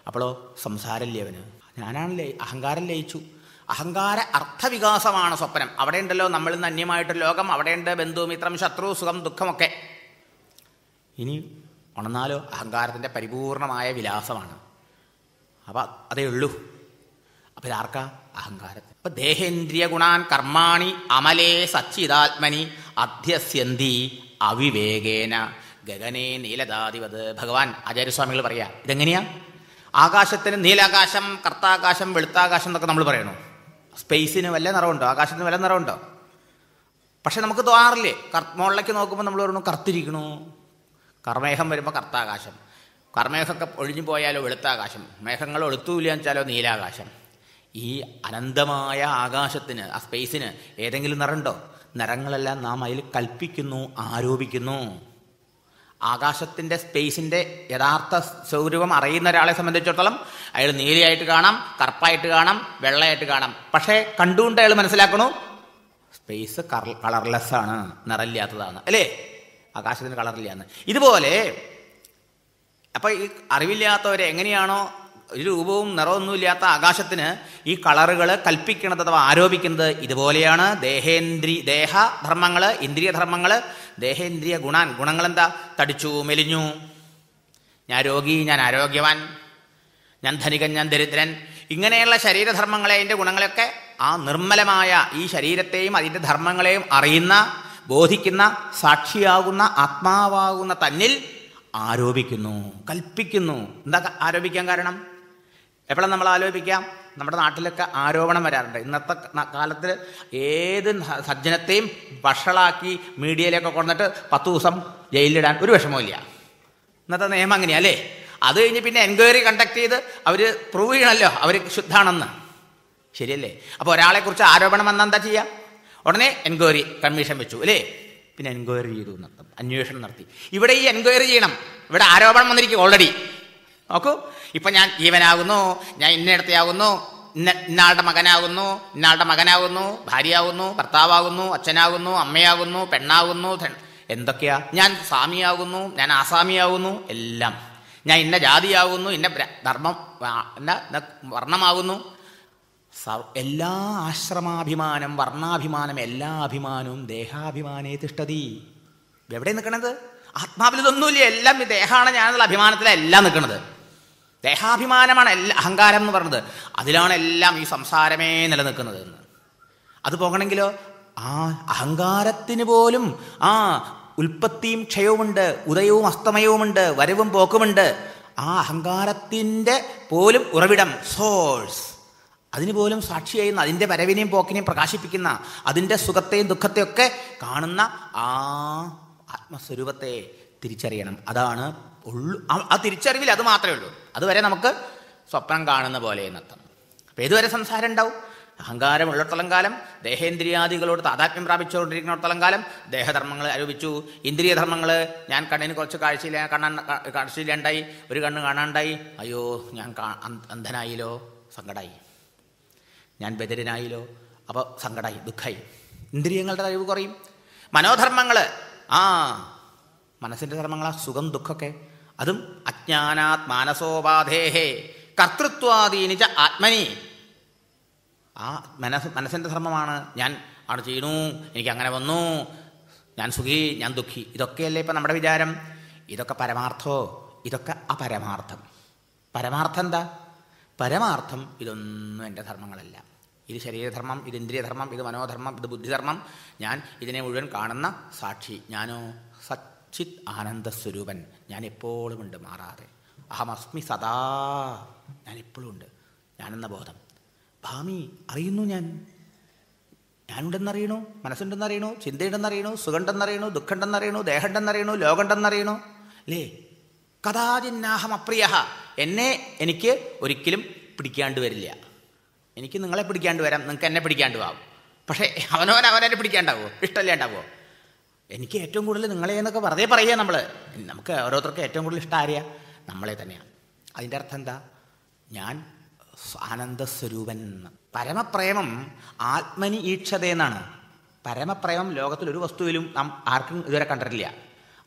അപ്പോഴോ സംസാരമില്ലേ അവന്? ഞാനാണല്ലേ? അഹങ്കാരം ലയിച്ചു. അഹങ്കാര അർത്ഥവികാസമാണ് സ്വപ്നം. അവിടെ ഉണ്ടല്ലോ നമ്മളിൽ നിന്ന് അന്യമായിട്ടൊരു ലോകം. അവിടെയുണ്ട് ബന്ധു, മിത്രം, ശത്രു, സുഖം ദുഃഖമൊക്കെ. ഇനി ഉണർന്നാലോ അഹങ്കാരത്തിൻ്റെ പരിപൂർണമായ വിലാസമാണ്. അപ്പം അതേ ഉള്ളൂ. അപ്പം ഇതാർക്കാ? അഹങ്കാരത്തിന്. അപ്പം ദേഹേന്ദ്രിയ ഗുണാൻ കർമാണി അമലേ സച്ചിദാത്മനി അധ്യസ്യന്തി അവിവേകേന ഗഗനേ നീലദാതിവത്. ഭഗവാൻ ആചാര്യസ്വാമികൾ പറയാ. ഇതെങ്ങനെയാ? ആകാശത്തിന് നീലാകാശം, കർത്താകാശം, വെളുത്താകാശം എന്നൊക്കെ നമ്മൾ പറയണു. സ്പേസിന് വല്ല നിറമുണ്ടോ? ആകാശത്തിന് വല്ല നിറമുണ്ടോ? പക്ഷെ നമുക്ക് തോന്നാറില്ലേ? മുകളിലേക്ക് നോക്കുമ്പോൾ നമ്മൾ പറഞ്ഞു കറുത്തിരിക്കണു. കർമേഘം വരുമ്പോൾ കർത്താകാശം, കർമേഘമൊക്കെ ഒഴിഞ്ഞു പോയാലോ വെളുത്താകാശം, മേഘങ്ങൾ ഒളുത്തൂല്ല വെച്ചാലോ നീലാകാശം. ഈ അനന്തമായ ആകാശത്തിന്, ആ സ്പേസിന് ഏതെങ്കിലും നിറമുണ്ടോ? നിറങ്ങളെല്ലാം നാം അതിൽ കൽപ്പിക്കുന്നു, ആരോപിക്കുന്നു. ആകാശത്തിൻ്റെ സ്പേസിൻ്റെ യഥാർത്ഥ സ്വരൂപം അറിയുന്ന ഒരാളെ സംബന്ധിച്ചിടത്തോളം അയാൾ നീലയായിട്ട് കാണാം, കറുപ്പായിട്ട് കാണാം, വെള്ളയായിട്ട് കാണാം. പക്ഷേ കണ്ടുകൊണ്ട് അയാൾ മനസ്സിലാക്കണു സ്പേസ് കളർലെസ് ആണ്, നിറമില്ലാത്തതാണ്. അല്ലേ? ആകാശത്തിന് കളറില്ലാന്ന്. ഇതുപോലെ അപ്പം ഈ അറിവില്ലാത്തവരെ എങ്ങനെയാണോ ഒരു രൂപവും നിറമൊന്നുമില്ലാത്ത ആകാശത്തിന് ഈ കളറുകൾ കൽപ്പിക്കുന്നത് അഥവാ ആരോപിക്കുന്നത്, ഇതുപോലെയാണ് ദേഹധർമ്മങ്ങൾ, ഇന്ദ്രിയധർമ്മങ്ങൾ. ദേഹേന്ദ്രിയ ഗുണങ്ങളെന്താ? തടിച്ചു, മെലിഞ്ഞു, ഞാൻ രോഗി, ഞാൻ ആരോഗ്യവാൻ, ഞാൻ ധനികൻ, ഞാൻ ദരിദ്രൻ, ഇങ്ങനെയുള്ള ശരീരധർമ്മങ്ങളെ, അതിൻ്റെ ഗുണങ്ങളെയൊക്കെ ആ നിർമ്മലമായ ഈ ശരീരത്തെയും അതിൻ്റെ ധർമ്മങ്ങളെയും അറിയുന്ന, ബോധിക്കുന്ന, സാക്ഷിയാകുന്ന ആത്മാവാകുന്ന തന്നിൽ ആരോപിക്കുന്നു, കൽപ്പിക്കുന്നു. എന്താ ആരോപിക്കാൻ കാരണം? എപ്പോഴും നമ്മൾ ആലോചിക്കാം. നമ്മുടെ നാട്ടിലൊക്കെ ആരോപണം വരാറുണ്ട്. ഇന്നത്തെ കാലത്തിൽ ഏത് സജ്ജനത്തെയും വഷളാക്കി മീഡിയയിലൊക്കെ കൊണ്ടിട്ട് 10 ദിവസം ജയിലിലിടാൻ ഒരു വിഷമമില്ല. ഇന്നത്തെ നിയമം അങ്ങനെയാ അല്ലേ? അത് കഴിഞ്ഞ് പിന്നെ എൻക്വയറി കണ്ടക്ട് ചെയ്ത് അവർ പ്രൂവ് ചെയ്യണമല്ലോ അവർ ശുദ്ധാണെന്ന്. ശരിയല്ലേ? അപ്പോൾ ഒരാളെക്കുറിച്ച് ആരോപണം വന്നാൽ എന്താ ചെയ്യുക? ഉടനെ എൻക്വയറി കമ്മീഷൻ വെച്ചു അല്ലേ? പിന്നെ എൻക്വയറി ചെയ്തു നടത്തും, അന്വേഷണം നടത്തി. ഇവിടെ ഈ എൻക്വയറി ചെയ്യണം, ഇവിടെ ആരോപണം വന്നിരിക്കും ഓൾറെഡി. നോക്കൂ, ഇപ്പം ഞാൻ ജീവനാകുന്നു, ഞാൻ ഇന്നയിടത്തെയാകുന്നു, ഇന്നാളുടെ മകനാകുന്നു, ഇന്നാളുടെ മകനാകുന്നു, ഭാര്യയാകുന്നു, ഭർത്താവാകുന്നു, അച്ഛനാകുന്നു, അമ്മയാകുന്നു, പെണ്ണാകുന്നു, എന്തൊക്കെയാ, ഞാൻ സ്വാമിയാകുന്നു, ഞാൻ ആസാമിയാകുന്നു, എല്ലാം ഞാൻ ഇന്ന ജാതിയാകുന്നു, ഇന്ന ധർമ്മം, ഇന്ന വർണ്ണമാകുന്നു. എല്ലാ ആശ്രമാഭിമാനം, വർണ്ണാഭിമാനം, എല്ലാ അഭിമാനവും ദേഹാഭിമാനേ തിഷ്ഠതി. എവിടെ നിൽക്കണത്? ആത്മാവിൽ ഇതൊന്നുമില്ല. എല്ലാം ഈ ദേഹമാണ് ഞാനെന്നുള്ള അഭിമാനത്തിലാണ് എല്ലാം നിൽക്കുന്നത്. ദേഹാഭിമാനമാണ് അഹങ്കാരം എന്ന് പറയുന്നത്. അതിലാണ് എല്ലാം ഈ സംസാരമേ നിലനിൽക്കുന്നത് എന്ന്. അത് പോകണമെങ്കിലോ ആ അഹങ്കാരത്തിന് പോലും ഉൽപ്പത്തിയും ക്ഷയവുമുണ്ട്, ഉദയവും അസ്തമയവുമുണ്ട്, വരവും പോക്കുമുണ്ട്. ആ അഹങ്കാരത്തിൻ്റെ പോലും ഉറവിടം, സോഴ്സ്, അതിന് പോലും സാക്ഷിയായിരുന്ന, അതിൻ്റെ വരവിനെയും പോക്കിനെയും പ്രകാശിപ്പിക്കുന്ന, അതിൻ്റെ സുഖത്തെയും ദുഃഖത്തെയും ഒക്കെ കാണുന്ന ആ ആത്മസ്വരൂപത്തെ തിരിച്ചറിയണം. അതാണ് ആ തിരിച്ചറിവിൽ അത് മാത്രമേ ഉള്ളൂ. അതുവരെ നമുക്ക് സ്വപ്നം കാണുന്ന പോലെ എന്നർത്ഥം. അപ്പം ഏതുവരെ സംസാരം ഉണ്ടാവും? അഹങ്കാരം ഉള്ളിടത്തോളം കാലം, ദേഹേന്ദ്രിയാദികളോട് താതാത്മ്യം പ്രാപിച്ചുകൊണ്ടിരിക്കുന്നിടത്തോളം കാലം ദേഹധർമ്മങ്ങൾ ആരോപിച്ചു. ഇന്ദ്രിയ ധർമ്മങ്ങൾ, ഞാൻ കണ്ണിന് കുറച്ച് കാഴ്ചയിലുണ്ടായി, ഒരു കണ്ണ് കാണാണ്ടായി, അയ്യോ ഞാൻ അന്ധനായില്ലോ, സങ്കടമായി. ഞാൻ ബധിരനായില്ലോ, അപ്പോൾ സങ്കടമായി, ദുഃഖമായി. ഇന്ദ്രിയങ്ങളുടെ കഴിവ് കുറയും. മനോധർമ്മങ്ങൾ, മനസ്സിൻ്റെ ധർമ്മങ്ങളാ സുഖം ദുഃഖമൊക്കെ, അതും അജ്ഞാനാത് മാനസോപാധേഹേ കർത്തൃത്വാദീനിച്ച ആത്മനി. ആ മനസ്സിൻ്റെ ധർമ്മമാണ് ഞാൻ ആണ് ചെയ്യണു, എനിക്ക് അങ്ങനെ വന്നു, ഞാൻ സുഖി, ഞാൻ ദുഃഖി. ഇതൊക്കെയല്ലേ ഇപ്പം നമ്മുടെ വിചാരം. ഇതൊക്കെ പരമാർത്ഥമോ? ഇതൊക്കെ അപരമാർത്ഥം. പരമാർത്ഥം എന്താ? പരമാർത്ഥം ഇതൊന്നും എൻ്റെ ധർമ്മങ്ങളല്ല. ഇത് ശരീരധർമ്മം, ഇത് ഇന്ദ്രിയധർമ്മം, ഇത് മനോധർമ്മം, ഇത് ബുദ്ധിധർമ്മം. ഞാൻ ഇതിനെ മുഴുവൻ കാണുന്ന സാക്ഷി. ഞാനോ സച്ചിത് ആനന്ദസ്വരൂപൻ. ഞാൻ എപ്പോഴും ഉണ്ട്, മാറാതെ. അഹമസ്മി സദാ, ഞാൻ എപ്പോഴും ഉണ്ട്, ഞാനെന്ന ബോധം. ഭാമി അറിയുന്നു, ഞാനുണ്ടെന്നറിയണു, മനസ്സുണ്ടെന്നറിയണു, ചിന്തയുണ്ടെന്നറിയണു, സുഖമുണ്ടെന്നറിയണു, ദുഃഖമുണ്ടെന്നറിയണു, ദേഹമുണ്ടെന്നറിയണു, ലോകമുണ്ടെന്നറിയണു, അല്ലേ? കഥാചിന്നാഹം അപ്രിയ. എനിക്ക് ഒരിക്കലും പിടിക്കാണ്ട് വരില്ല. എനിക്ക് നിങ്ങളെ പിടിക്കാണ്ട് വരാം, നിങ്ങൾക്ക് എന്നെ പിടിക്കാണ്ട് ആവും. പക്ഷേ അവനെ പിടിക്കാണ്ടാവുമോ? ഇഷ്ടമല്ലേ ഉണ്ടാവുമോ? എനിക്ക് ഏറ്റവും കൂടുതൽ നിങ്ങളെ എന്നൊക്കെ വെറുതെ പറയുക നമ്മൾ. നമുക്ക് ഓരോരുത്തർക്കും ഏറ്റവും കൂടുതൽ ഇഷ്ടം ആരെയാ? നമ്മളെ തന്നെയാണ്. അതിൻ്റെ അർത്ഥം എന്താ? ഞാൻ ആനന്ദസ്വരൂപൻ. പരമപ്രേമം ആത്മനി ഈക്ഷതയെന്നാണ്. പരമപ്രേമം ലോകത്തിലൊരു വസ്തുവിലും നാം ആർക്കും ഇതുവരെ കണ്ടിട്ടില്ല.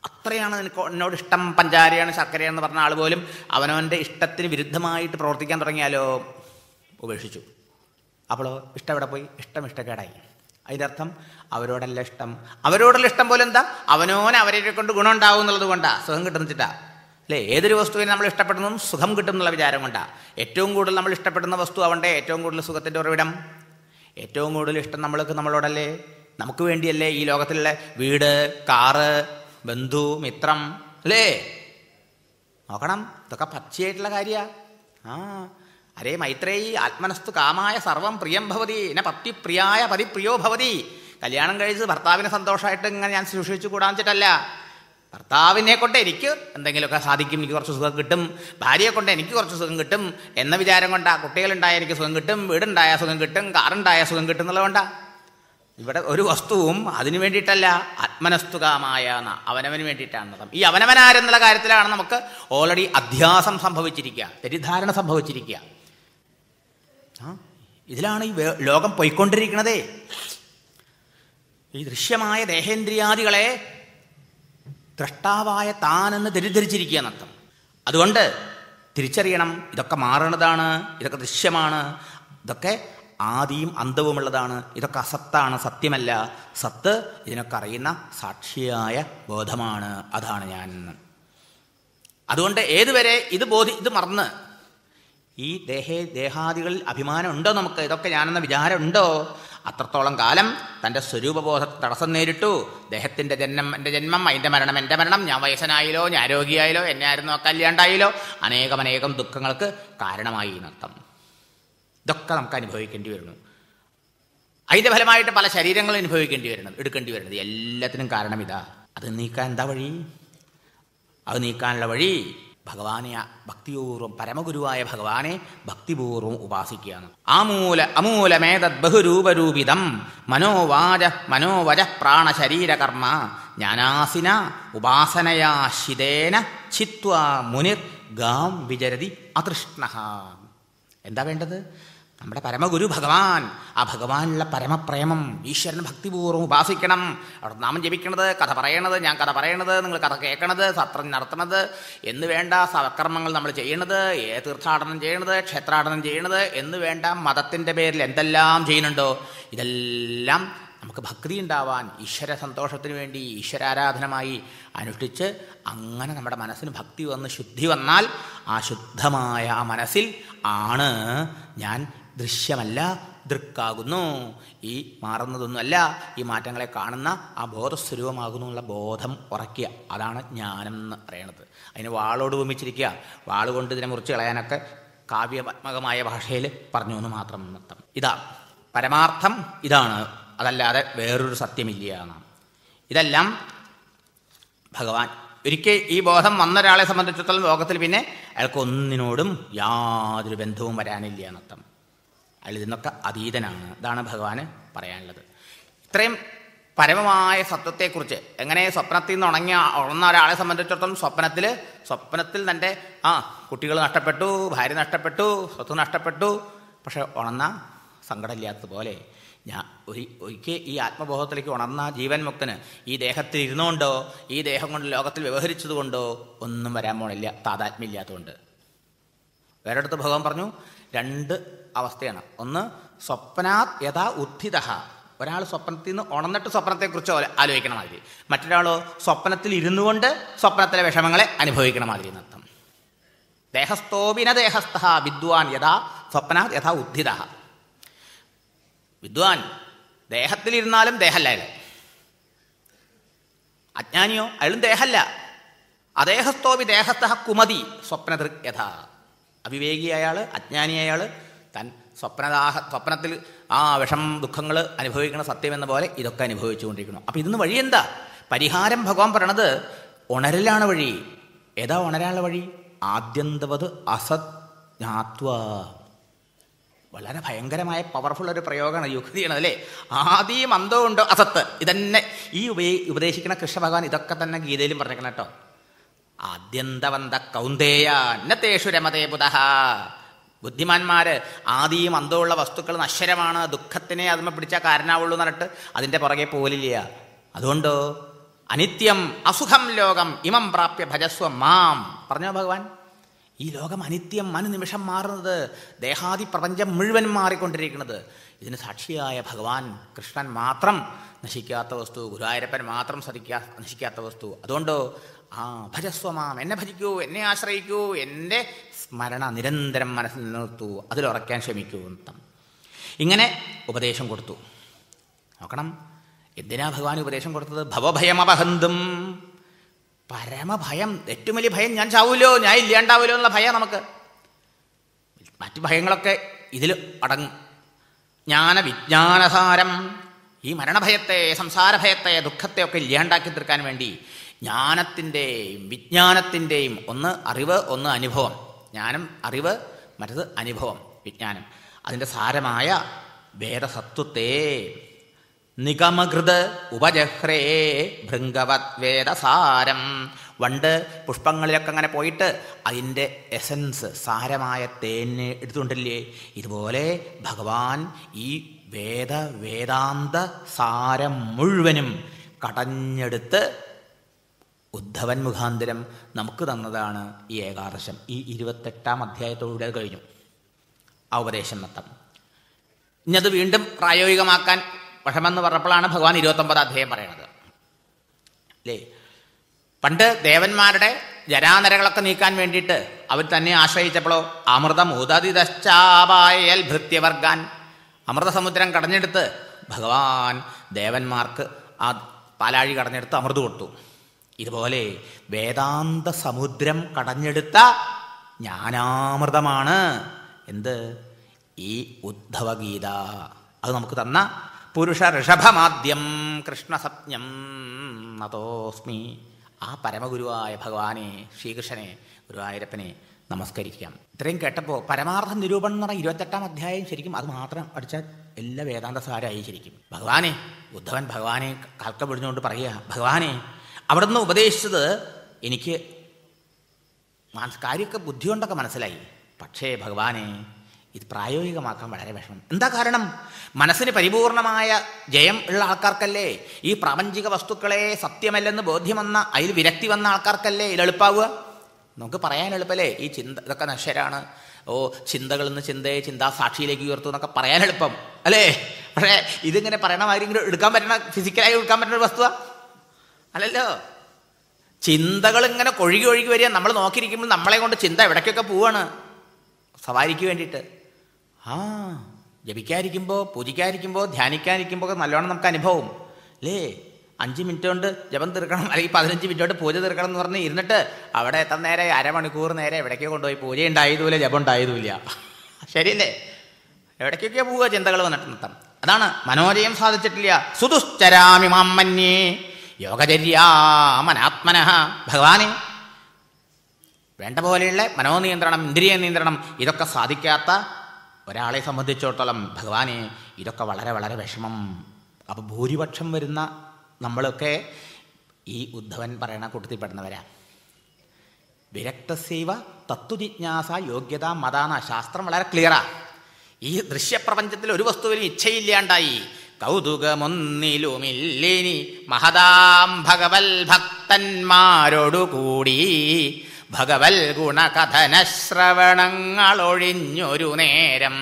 അത്രയാണ് എന്നോട് ഇഷ്ടം. പഞ്ചാരയാണ്, ശർക്കരയാണെന്ന് പറഞ്ഞ ആൾ പോലും അവനവൻ്റെ ഇഷ്ടത്തിന് വിരുദ്ധമായിട്ട് പ്രവർത്തിക്കാൻ തുടങ്ങിയാലോ ഉപേക്ഷിച്ചു. അപ്പോഴോ ഇഷ്ടം എവിടെ പോയി? ഇഷ്ടക്കേടായി. അതിൻ്റെ അർത്ഥം അവരോടല്ല ഇഷ്ടം. അവരോടുള്ള ഇഷ്ടം പോലെ എന്താ? അവരെ കൊണ്ട് ഗുണം ഉണ്ടാവും എന്നുള്ളത് കൊണ്ടാ, സുഖം കിട്ടുന്നിട്ടാ, അല്ലേ? ഏതൊരു വസ്തുവിനെ നമ്മൾ ഇഷ്ടപ്പെടുന്നതും സുഖം കിട്ടും എന്നുള്ള വിചാരം കൊണ്ടാ. ഏറ്റവും കൂടുതൽ നമ്മൾ ഇഷ്ടപ്പെടുന്ന വസ്തു അവൻ്റെ ഏറ്റവും കൂടുതൽ സുഖത്തിൻ്റെ ഉറവിടം. ഏറ്റവും കൂടുതൽ ഇഷ്ടം നമ്മളോടല്ലേ? നമുക്ക് വേണ്ടിയല്ലേ ഈ ലോകത്തിലുള്ള വീട്, കാറ്, ബന്ധു, മിത്രം, അല്ലേ? നോക്കണം, ഇതൊക്കെ പച്ചയായിട്ടുള്ള കാര്യമാണ്. അരേ മൈത്രേയി ആത്മനസ്തു കാമായ സർവം പ്രിയം ഭവതി ന പത്തി പ്രിയായ പതി പ്രിയോ ഭവതി. കല്യാണം കഴിച്ച് ഭർത്താവിനെ സന്തോഷമായിട്ട് ഇങ്ങനെ ഞാൻ സൂക്ഷിച്ചു കൂടാൻ വെച്ചിട്ടല്ല. ഭർത്താവിനെ കൊണ്ട് എനിക്ക് എന്തെങ്കിലുമൊക്കെ സാധിക്കും, എനിക്ക് കുറച്ച് സുഖം കിട്ടും, ഭാര്യയെ കൊണ്ട് എനിക്ക് കുറച്ച് സുഖം കിട്ടും എന്ന വിചാരം കൊണ്ടാ. കുട്ടികളുണ്ടായ എനിക്ക് സുഖം കിട്ടും, വീടുണ്ടായ സുഖം കിട്ടും, കാറുണ്ടായ സുഖം കിട്ടും എന്നുള്ളതുകൊണ്ടാ. ഇവിടെ ഒരു വസ്തുവും അതിനു വേണ്ടിയിട്ടല്ല. ആത്മനസ്തുകാമായ അവനവന് വേണ്ടിയിട്ടാണ്. ഈ അവനവനാരെന്നുള്ള കാര്യത്തിലാണ് നമുക്ക് ഓൾറെഡി അധ്യാസം സംഭവിച്ചിരിക്കുക, തെറ്റിദ്ധാരണ സംഭവിച്ചിരിക്കുക. ഇതിലാണ് ഈ ലോകം പോയിക്കൊണ്ടിരിക്കുന്നതേ. ഈ ദൃശ്യമായ ദേഹേന്ദ്രിയാദികളെ ദ്രഷ്ടാവായ താനെന്ന് തെറ്റിദ്ധരിച്ചിരിക്കുക എന്നർത്ഥം. അതുകൊണ്ട് തിരിച്ചറിയണം, ഇതൊക്കെ മാറണതാണ്, ഇതൊക്കെ ദൃശ്യമാണ്, ഇതൊക്കെ ആദിയും അന്തവുമുള്ളതാണ്, ഇതൊക്കെ അസത്താണ്, സത്യമല്ല. സത്ത് ഇതിനൊക്കെ അറിയുന്ന സാക്ഷിയായ ബോധമാണ്, അതാണ് ഞാൻ. അതുകൊണ്ട് ഏതുവരെ ഇത് മറന്ന് ഈ ദേഹാദികളിൽ അഭിമാനം ഉണ്ടോ നമുക്ക്, ഇതൊക്കെ ഞാനെന്ന വിചാരം ഉണ്ടോ, അത്രത്തോളം കാലം തൻ്റെ സ്വരൂപബോധത്തെ തടസ്സം നേരിട്ടു. ദേഹത്തിൻ്റെ ജന്മം എൻ്റെ ജന്മം, അതിൻ്റെ മരണം എൻ്റെ മരണം, ഞാൻ വയസ്സനായാലോ, ഞാൻ രോഗിയായാലോ, എന്നെ ആരും നോക്കല്ലാണ്ടായാലോ, അനേകം ദുഃഖങ്ങൾക്ക് കാരണമായി എന്നർത്ഥം. ഇതൊക്കെ നമുക്ക് അനുഭവിക്കേണ്ടി വരുന്നു. അതിൻ്റെ ഫലമായിട്ട് പല ശരീരങ്ങളും എടുക്കേണ്ടി വരുന്നത്. എല്ലാത്തിനും കാരണം ഇതാ. അത് നീക്കാൻ എന്താ വഴി? അത് നീക്കാനുള്ള വഴി ഭഗവാനെ ഭക്തിപൂർവ്വം, പരമഗുരുവായ ഭഗവാനെ ഭക്തിപൂർവ്വം ഉപാസിക്കുകയാണ്. അമൂലമേതദ് ബഹുരൂപരൂപിതം മനോവച പ്രാണശരീരകർമ്മ ജ്ഞാനാസിന ഉപാസനയാ ശിതേന ചിത്വാ മുനിർ ഗാം വിചരതി അതൃഷ്ണ. എന്താ വേണ്ടത്? നമ്മുടെ പരമഗുരു ഭഗവാൻ, ആ ഭഗവാനുള്ള പരമപ്രേമം, ഈശ്വരൻ ഭക്തിപൂർവ്വം ഉപാസിക്കണം. അവിടെ നാമം ജപിക്കണത്, കഥ പറയണത്, ഞാൻ കഥ പറയണത്, നിങ്ങൾ കഥ കേൾക്കണത്, സത്രം നടത്തണത് എന്ന് വേണ്ട, സവകർമ്മങ്ങൾ നമ്മൾ ചെയ്യണത്, തീർത്ഥാടനം ചെയ്യണത്, ക്ഷേത്രാടനം ചെയ്യണത് എന്ന് വേണ്ട, മതത്തിൻ്റെ പേരിൽ എന്തെല്ലാം ചെയ്യുന്നുണ്ടോ ഇതെല്ലാം നമുക്ക് ഭക്തി ഉണ്ടാവാൻ, ഈശ്വര സന്തോഷത്തിന് വേണ്ടി ഈശ്വരാരാധനമായി അനുഷ്ഠിച്ച് അങ്ങനെ നമ്മുടെ മനസ്സിന് ഭക്തി വന്ന് ശുദ്ധി വന്നാൽ ആ ശുദ്ധമായ ആ മനസ്സിൽ ആണ് ഞാൻ ദൃശ്യമല്ല ദൃക്കാകുന്നു, ഈ മാറുന്നതൊന്നുമല്ല, ഈ മാറ്റങ്ങളെ കാണുന്ന ആ ബോധസ്വരൂപമാകുന്നു എന്നുള്ള ബോധം ഉറക്കുക. അതാണ് ജ്ഞാനം എന്ന് പറയണത്. അതിന് വാളോട് ഉപമിച്ചിരിക്കുക. വാളുകൊണ്ട് ഇതിനെ മുറിച്ച് കളയാനൊക്കെ കാവ്യാത്മകമായ ഭാഷയിൽ പറഞ്ഞു എന്ന് മാത്രം അർത്ഥം. ഇതാ പരമാർത്ഥം, ഇതാണ്, അതല്ലാതെ വേറൊരു സത്യമില്ല എന്നാണ്. ഇതെല്ലാം ഭഗവാൻ ഒരിക്കൽ ഈ ബോധം വന്ന ഒരാളെ സംബന്ധിച്ചിടത്തോളം ലോകത്തിൽ പിന്നെ അയാൾക്ക് ഒന്നിനോടും യാതൊരു ബന്ധവും വരാനില്ല എന്നർത്ഥം. അയാൾ ഇതിനൊക്കെ അതീതനാണ്. ഇതാണ് ഭഗവാന് പറയാനുള്ളത്. ഇത്രയും പരമമായ സത്വത്തെക്കുറിച്ച്, എങ്ങനെ സ്വപ്നത്തിൽ നിന്ന് ഉണർന്ന ഒരാളെ സംബന്ധിച്ചിടത്തോളം സ്വപ്നത്തിൽ തൻ്റെ കുട്ടികൾ നഷ്ടപ്പെട്ടു, ഭാര്യ നഷ്ടപ്പെട്ടു, സ്വത്ത് നഷ്ടപ്പെട്ടു, പക്ഷെ ഉണർന്ന സങ്കടമില്ലാത്തതുപോലെ ഒരിക്കൽ ഈ ആത്മബോധത്തിലേക്ക് ഉണർന്ന ജീവൻ മുക്തന് ഈ ദേഹത്തിൽ ഇരുന്നുകൊണ്ടോ ഈ ദേഹം കൊണ്ട് ലോകത്തിൽ വ്യവഹരിച്ചതുകൊണ്ടോ ഒന്നും വരാൻ പോണില്ല, താതാത്മ്യമില്ലാത്തതുകൊണ്ട്. വേറെടുത്ത് ഭഗവാൻ പറഞ്ഞു 2 അവസ്ഥയാണ്. ഒന്ന് സ്വപ്നാത് യഥാ ഉത്ഥിത, ഒരാൾ സ്വപ്നത്തിൽ നിന്ന് ഉണർന്നിട്ട് സ്വപ്നത്തെക്കുറിച്ച് ആലോചിക്കണ മാതിരി. മറ്റൊരാളോ സ്വപ്നത്തിൽ ഇരുന്നു കൊണ്ട് സ്വപ്നത്തിലെ വിഷമങ്ങളെ അനുഭവിക്കണ മാതിരി എന്നർത്ഥം. ദേഹസ്ഥോപിന ദേഹസ്ഥ വിദ്വാൻ യഥാ സ്വപ്നാത് യഥാ ഉത്ഥിത. വിദ്വാൻ ദേഹത്തിലിരുന്നാലും ദേഹമല്ല അയാൾ. അജ്ഞാനിയോ അയാളും ദേഹമല്ല. അദേഹസ്ഥോപി ദേഹസ്ഥ കുമതി സ്വപ്നദൃക് യഥാ. അവിവേകിയായാൾ, അജ്ഞാനിയായാൾ താൻ സ്വപ്നത്തിൽ വിഷം ദുഃഖങ്ങൾ അനുഭവിക്കുന്ന സത്യമെന്ന പോലെ ഇതൊക്കെ അനുഭവിച്ചുകൊണ്ടിരിക്കണം. അപ്പം ഇതിന് വഴി എന്താ? പരിഹാരം ഭഗവാൻ പറയണത് ഉണരലാണ് വഴി. ഏതാ ഉണരാനുള്ള വഴി? ആദ്യന്തവത് അസത് ജ്ഞാത്വ. വളരെ ഭയങ്കരമായ പവർഫുൾ ഒരു പ്രയോഗമാണ്, യുക്തിയാണ് അല്ലേ. ആദ്യം അന്തോ ഉണ്ടോ അസത്ത്. ഇതന്നെ ഈ ഉപദേശിക്കുന്ന കൃഷ്ണ ഭഗവാൻ ഇതൊക്കെ തന്നെ ഗീതയിലും പറഞ്ഞേക്കണം കേട്ടോ. ആദ്യന്തവന്ത കൗന്ദേയ നത്തേഷു രമതേ ബുധഃ. ബുദ്ധിമാന്മാര് ആദ്യം അന്തമുള്ള വസ്തുക്കൾ നശ്വരമാണ്, ദുഃഖത്തിനെ അതിമ പിടിച്ചാൽ കാരണാവുള്ളൂ എന്ന് പറഞ്ഞിട്ട് അതിൻ്റെ പുറകെ പോലില്ല. അതുകൊണ്ടോ അനിത്യം അസുഖം ലോകം ഇമം പ്രാപ്യ ഭജസ്വ മാം. പറഞ്ഞോ ഭഗവാൻ, ഈ ലോകം അനിത്യം, അനുനിമിഷം മാറുന്നത്, ദേഹാദി പ്രപഞ്ചം മുഴുവൻ മാറിക്കൊണ്ടിരിക്കുന്നത്. ഇതിന് സാക്ഷിയായ ഭഗവാൻ കൃഷ്ണൻ മാത്രം നശിക്കാത്ത വസ്തു, ഗുരുവായൂരപ്പൻ മാത്രം നശിക്കാത്ത വസ്തു. അതുകൊണ്ടോ ഭജസ്വമാം, എന്നെ ഭജിക്കൂ, എന്നെ ആശ്രയിക്കൂ, എൻ്റെ സ്മരണ നിരന്തരം മനസ്സിൽ നിലനിർത്തൂ, അതിലുറയ്ക്കാൻ ശ്രമിക്കൂ എന്നർത്ഥം. ഇങ്ങനെ ഉപദേശം കൊടുത്തു. നോക്കണം, എന്തിനാ ഭഗവാൻ ഉപദേശം കൊടുത്തത്? ഭവഭയമപഹന്തും. പരമഭയം, ഏറ്റവും വലിയ ഭയം ഞാൻ ചാവൂലോ, ഞാൻ ഇല്ലാണ്ടാവൂലോ എന്നുള്ള ഭയം. നമുക്ക് മറ്റു ഭയങ്ങളൊക്കെ ഇതിൽ അടങ്ങും. വിജ്ഞാനസാരം, ഈ മരണഭയത്തെ, സംസാരഭയത്തെ, ദുഃഖത്തെയൊക്കെ ഇല്ലാണ്ടാക്കി തീർക്കാൻ വേണ്ടി ജ്ഞാനത്തിൻ്റെയും വിജ്ഞാനത്തിൻ്റെയും, ഒന്ന് അറിവ്, ഒന്ന് അനുഭവം. ജ്ഞാനം അറിവ്, മറ്റത് അനുഭവം വിജ്ഞാനം. അതിൻ്റെ സാരമായ വേദസത്വത്തെ നിഗമകൃത് ഉപജഹ്രേ ഭൃംഗവത് വേദസാരം. വണ്ട് പുഷ്പങ്ങളിലൊക്കെ അങ്ങനെ പോയിട്ട് അതിൻ്റെ എസൻസ്, സാരമായ തേനെ എടുത്തുകൊണ്ടില്ലേ, ഇതുപോലെ ഭഗവാൻ ഈ വേദാന്ത സാരം മുഴുവനും കടഞ്ഞെടുത്ത് ഉദ്ധവൻ മുഖാന്തരം നമുക്ക് തന്നതാണ് ഈ ഏകാദശം. ഈ 28-ാം അധ്യായത്തോടെ കഴിഞ്ഞു ആ ഉപദേശം മൊത്തം. ഇനി അത് വീണ്ടും പ്രായോഗികമാക്കാൻ വിഷമെന്ന് പറഞ്ഞപ്പോഴാണ് ഭഗവാൻ 29-ാം അധ്യായം പറയണത് അല്ലേ. പണ്ട് ദേവന്മാരുടെ ജരാനരകളൊക്കെ നീക്കാൻ വേണ്ടിയിട്ട് അവർ തന്നെ ആശ്രയിച്ചപ്പോഴോ അമൃതമുദതിതശ്ചാപായൽ ഭൃത്യവർഗാൻ, അമൃതസമുദ്രം കടഞ്ഞെടുത്ത് ഭഗവാൻ ദേവന്മാർക്ക് ആ പാലാഴി കടഞ്ഞെടുത്ത് അമൃത് കൊടുത്തു. ഇതുപോലെ വേദാന്ത സമുദ്രം കടഞ്ഞെടുത്ത ജ്ഞാനാമൃതമാണ് എന്ത്? ഈ ഉദ്ധവഗീത. അത് നമുക്ക് തന്ന പുരുഷ ഋഷഭമാദ്യം കൃഷ്ണസപ്ഞം നതോസ്മി. ആ പരമഗുരുവായ ഭഗവാനെ, ശ്രീകൃഷ്ണനെ, ഗുരുവായൂരപ്പനെ നമസ്കരിക്കാം. ഇത്രയും കേട്ടപ്പോൾ പരമാർത്ഥ നിരൂപണം എന്ന് പറഞ്ഞാൽ 28-ാം അധ്യായം ശരിക്കും അത് മാത്രം പഠിച്ചാൽ എല്ലാ വേദാന്ത സാരമായി ശരിക്കും. ഭഗവാനെ, ഉദ്ധവൻ ഭഗവാനെ കാൽക്ക പിടിഞ്ഞുകൊണ്ട് പറയുക, ഭഗവാനെ അവിടുന്ന് ഉപദേശിച്ചത് എനിക്ക് കാര്യമൊക്കെ ബുദ്ധി കൊണ്ടൊക്കെ മനസ്സിലായി. പക്ഷേ ഭഗവാനെ ഇത് പ്രായോഗികമാക്കാൻ വളരെ വിഷമം. എന്താ കാരണം? മനസ്സിന് പരിപൂർണമായ ജയം ഉള്ള ആൾക്കാർക്കല്ലേ ഈ പ്രാപഞ്ചിക വസ്തുക്കളെ സത്യമല്ലെന്ന് ബോധ്യം വന്ന, അതിൽ വിരക്തി വന്ന ആൾക്കാർക്കല്ലേ ഇത് എളുപ്പാവുക. നമുക്ക് പറയാൻ എളുപ്പമല്ലേ ഈ ചിന്ത ഇതൊക്കെ നശ്വരാണ്, ചിന്തകളിൽ നിന്ന് ചിന്തയെ ചിന്താസാക്ഷിയിലേക്ക് ഉയർത്തു എന്നൊക്കെ പറയാൻ എളുപ്പം അല്ലേ? പക്ഷേ ഇതിങ്ങനെ പറയണ മാതിരി ഇങ്ങനെ എടുക്കാൻ പറ്റണ, ഫിസിക്കലായി എടുക്കാൻ പറ്റുന്ന ഒരു വസ്തുവാ അല്ലല്ലോ. ചിന്തകൾ ഇങ്ങനെ ഒഴുകി ഒഴുകി വരിക, നമ്മൾ നോക്കിയിരിക്കുമ്പോൾ നമ്മളെ കൊണ്ട് ചിന്ത എവിടേക്കൊക്കെ പോവാണ് സവാരിക്ക് വേണ്ടിയിട്ട്. ജപിക്കാതിരിക്കുമ്പോൾ, പൂജിക്കാതിരിക്കുമ്പോൾ, ധ്യാനിക്കാതിരിക്കുമ്പോൾ ഒക്കെ നല്ലോണം നമുക്ക് അനുഭവം അല്ലേ? 5 മിനിറ്റ് കൊണ്ട് ജപം തീർക്കണം, അല്ലെങ്കിൽ 15 മിനിറ്റ് കൊണ്ട് പൂജ തീർക്കണം എന്ന് പറഞ്ഞ് ഇരുന്നിട്ട് അവിടെ എത്ര നേരെ, അരമണിക്കൂർ നേരെ എവിടേക്കോ കൊണ്ടുപോയി പൂജ ഉണ്ടായതുമില്ല, ജപം ഉണ്ടായതുമില്ല. ശരിയല്ലേ? എവിടേക്കൊക്കെ പോവുക ചിന്തകൾ വന്നിട്ട് നിർത്താം. അതാണ് മനോജയം സാധിച്ചിട്ടില്ല. സുദുശ്ചരാമി മാമന്യേ യോഗചര്യാമനാത്മനഃ. ഭഗവാനെ വേണ്ട പോലെയുള്ള മനോനിയന്ത്രണം, ഇന്ദ്രിയ നിയന്ത്രണം ഇതൊക്കെ സാധിക്കാത്ത ഒരാളെ സംബന്ധിച്ചിടത്തോളം ഭഗവാനെ ഇതൊക്കെ വളരെ വളരെ വിഷമം. അപ്പോൾ ഭൂരിപക്ഷം വരുന്ന നമ്മളൊക്കെ ഈ ഉദ്ധവൻ പറയണ കൂട്ടത്തിൽപ്പെടുന്നവരാ. വിരക്തസേവ തത്വജിജ്ഞാസ യോഗ്യത മതാന. ശാസ്ത്രം വളരെ ക്ലിയറാ. ഈ ദൃശ്യപ്രപഞ്ചത്തിൽ ഒരു വസ്തുവിനും ഇച്ഛയില്ലാണ്ടായി കൗതുകമൊന്നിലുമില്ലേനി മഹതാം ഭഗവൽ ഭക്തന്മാരോടുകൂടി ഭഗവൽ ഗുണകഥന ശ്രവണങ്ങളൊഴിഞ്ഞൊരു നേരം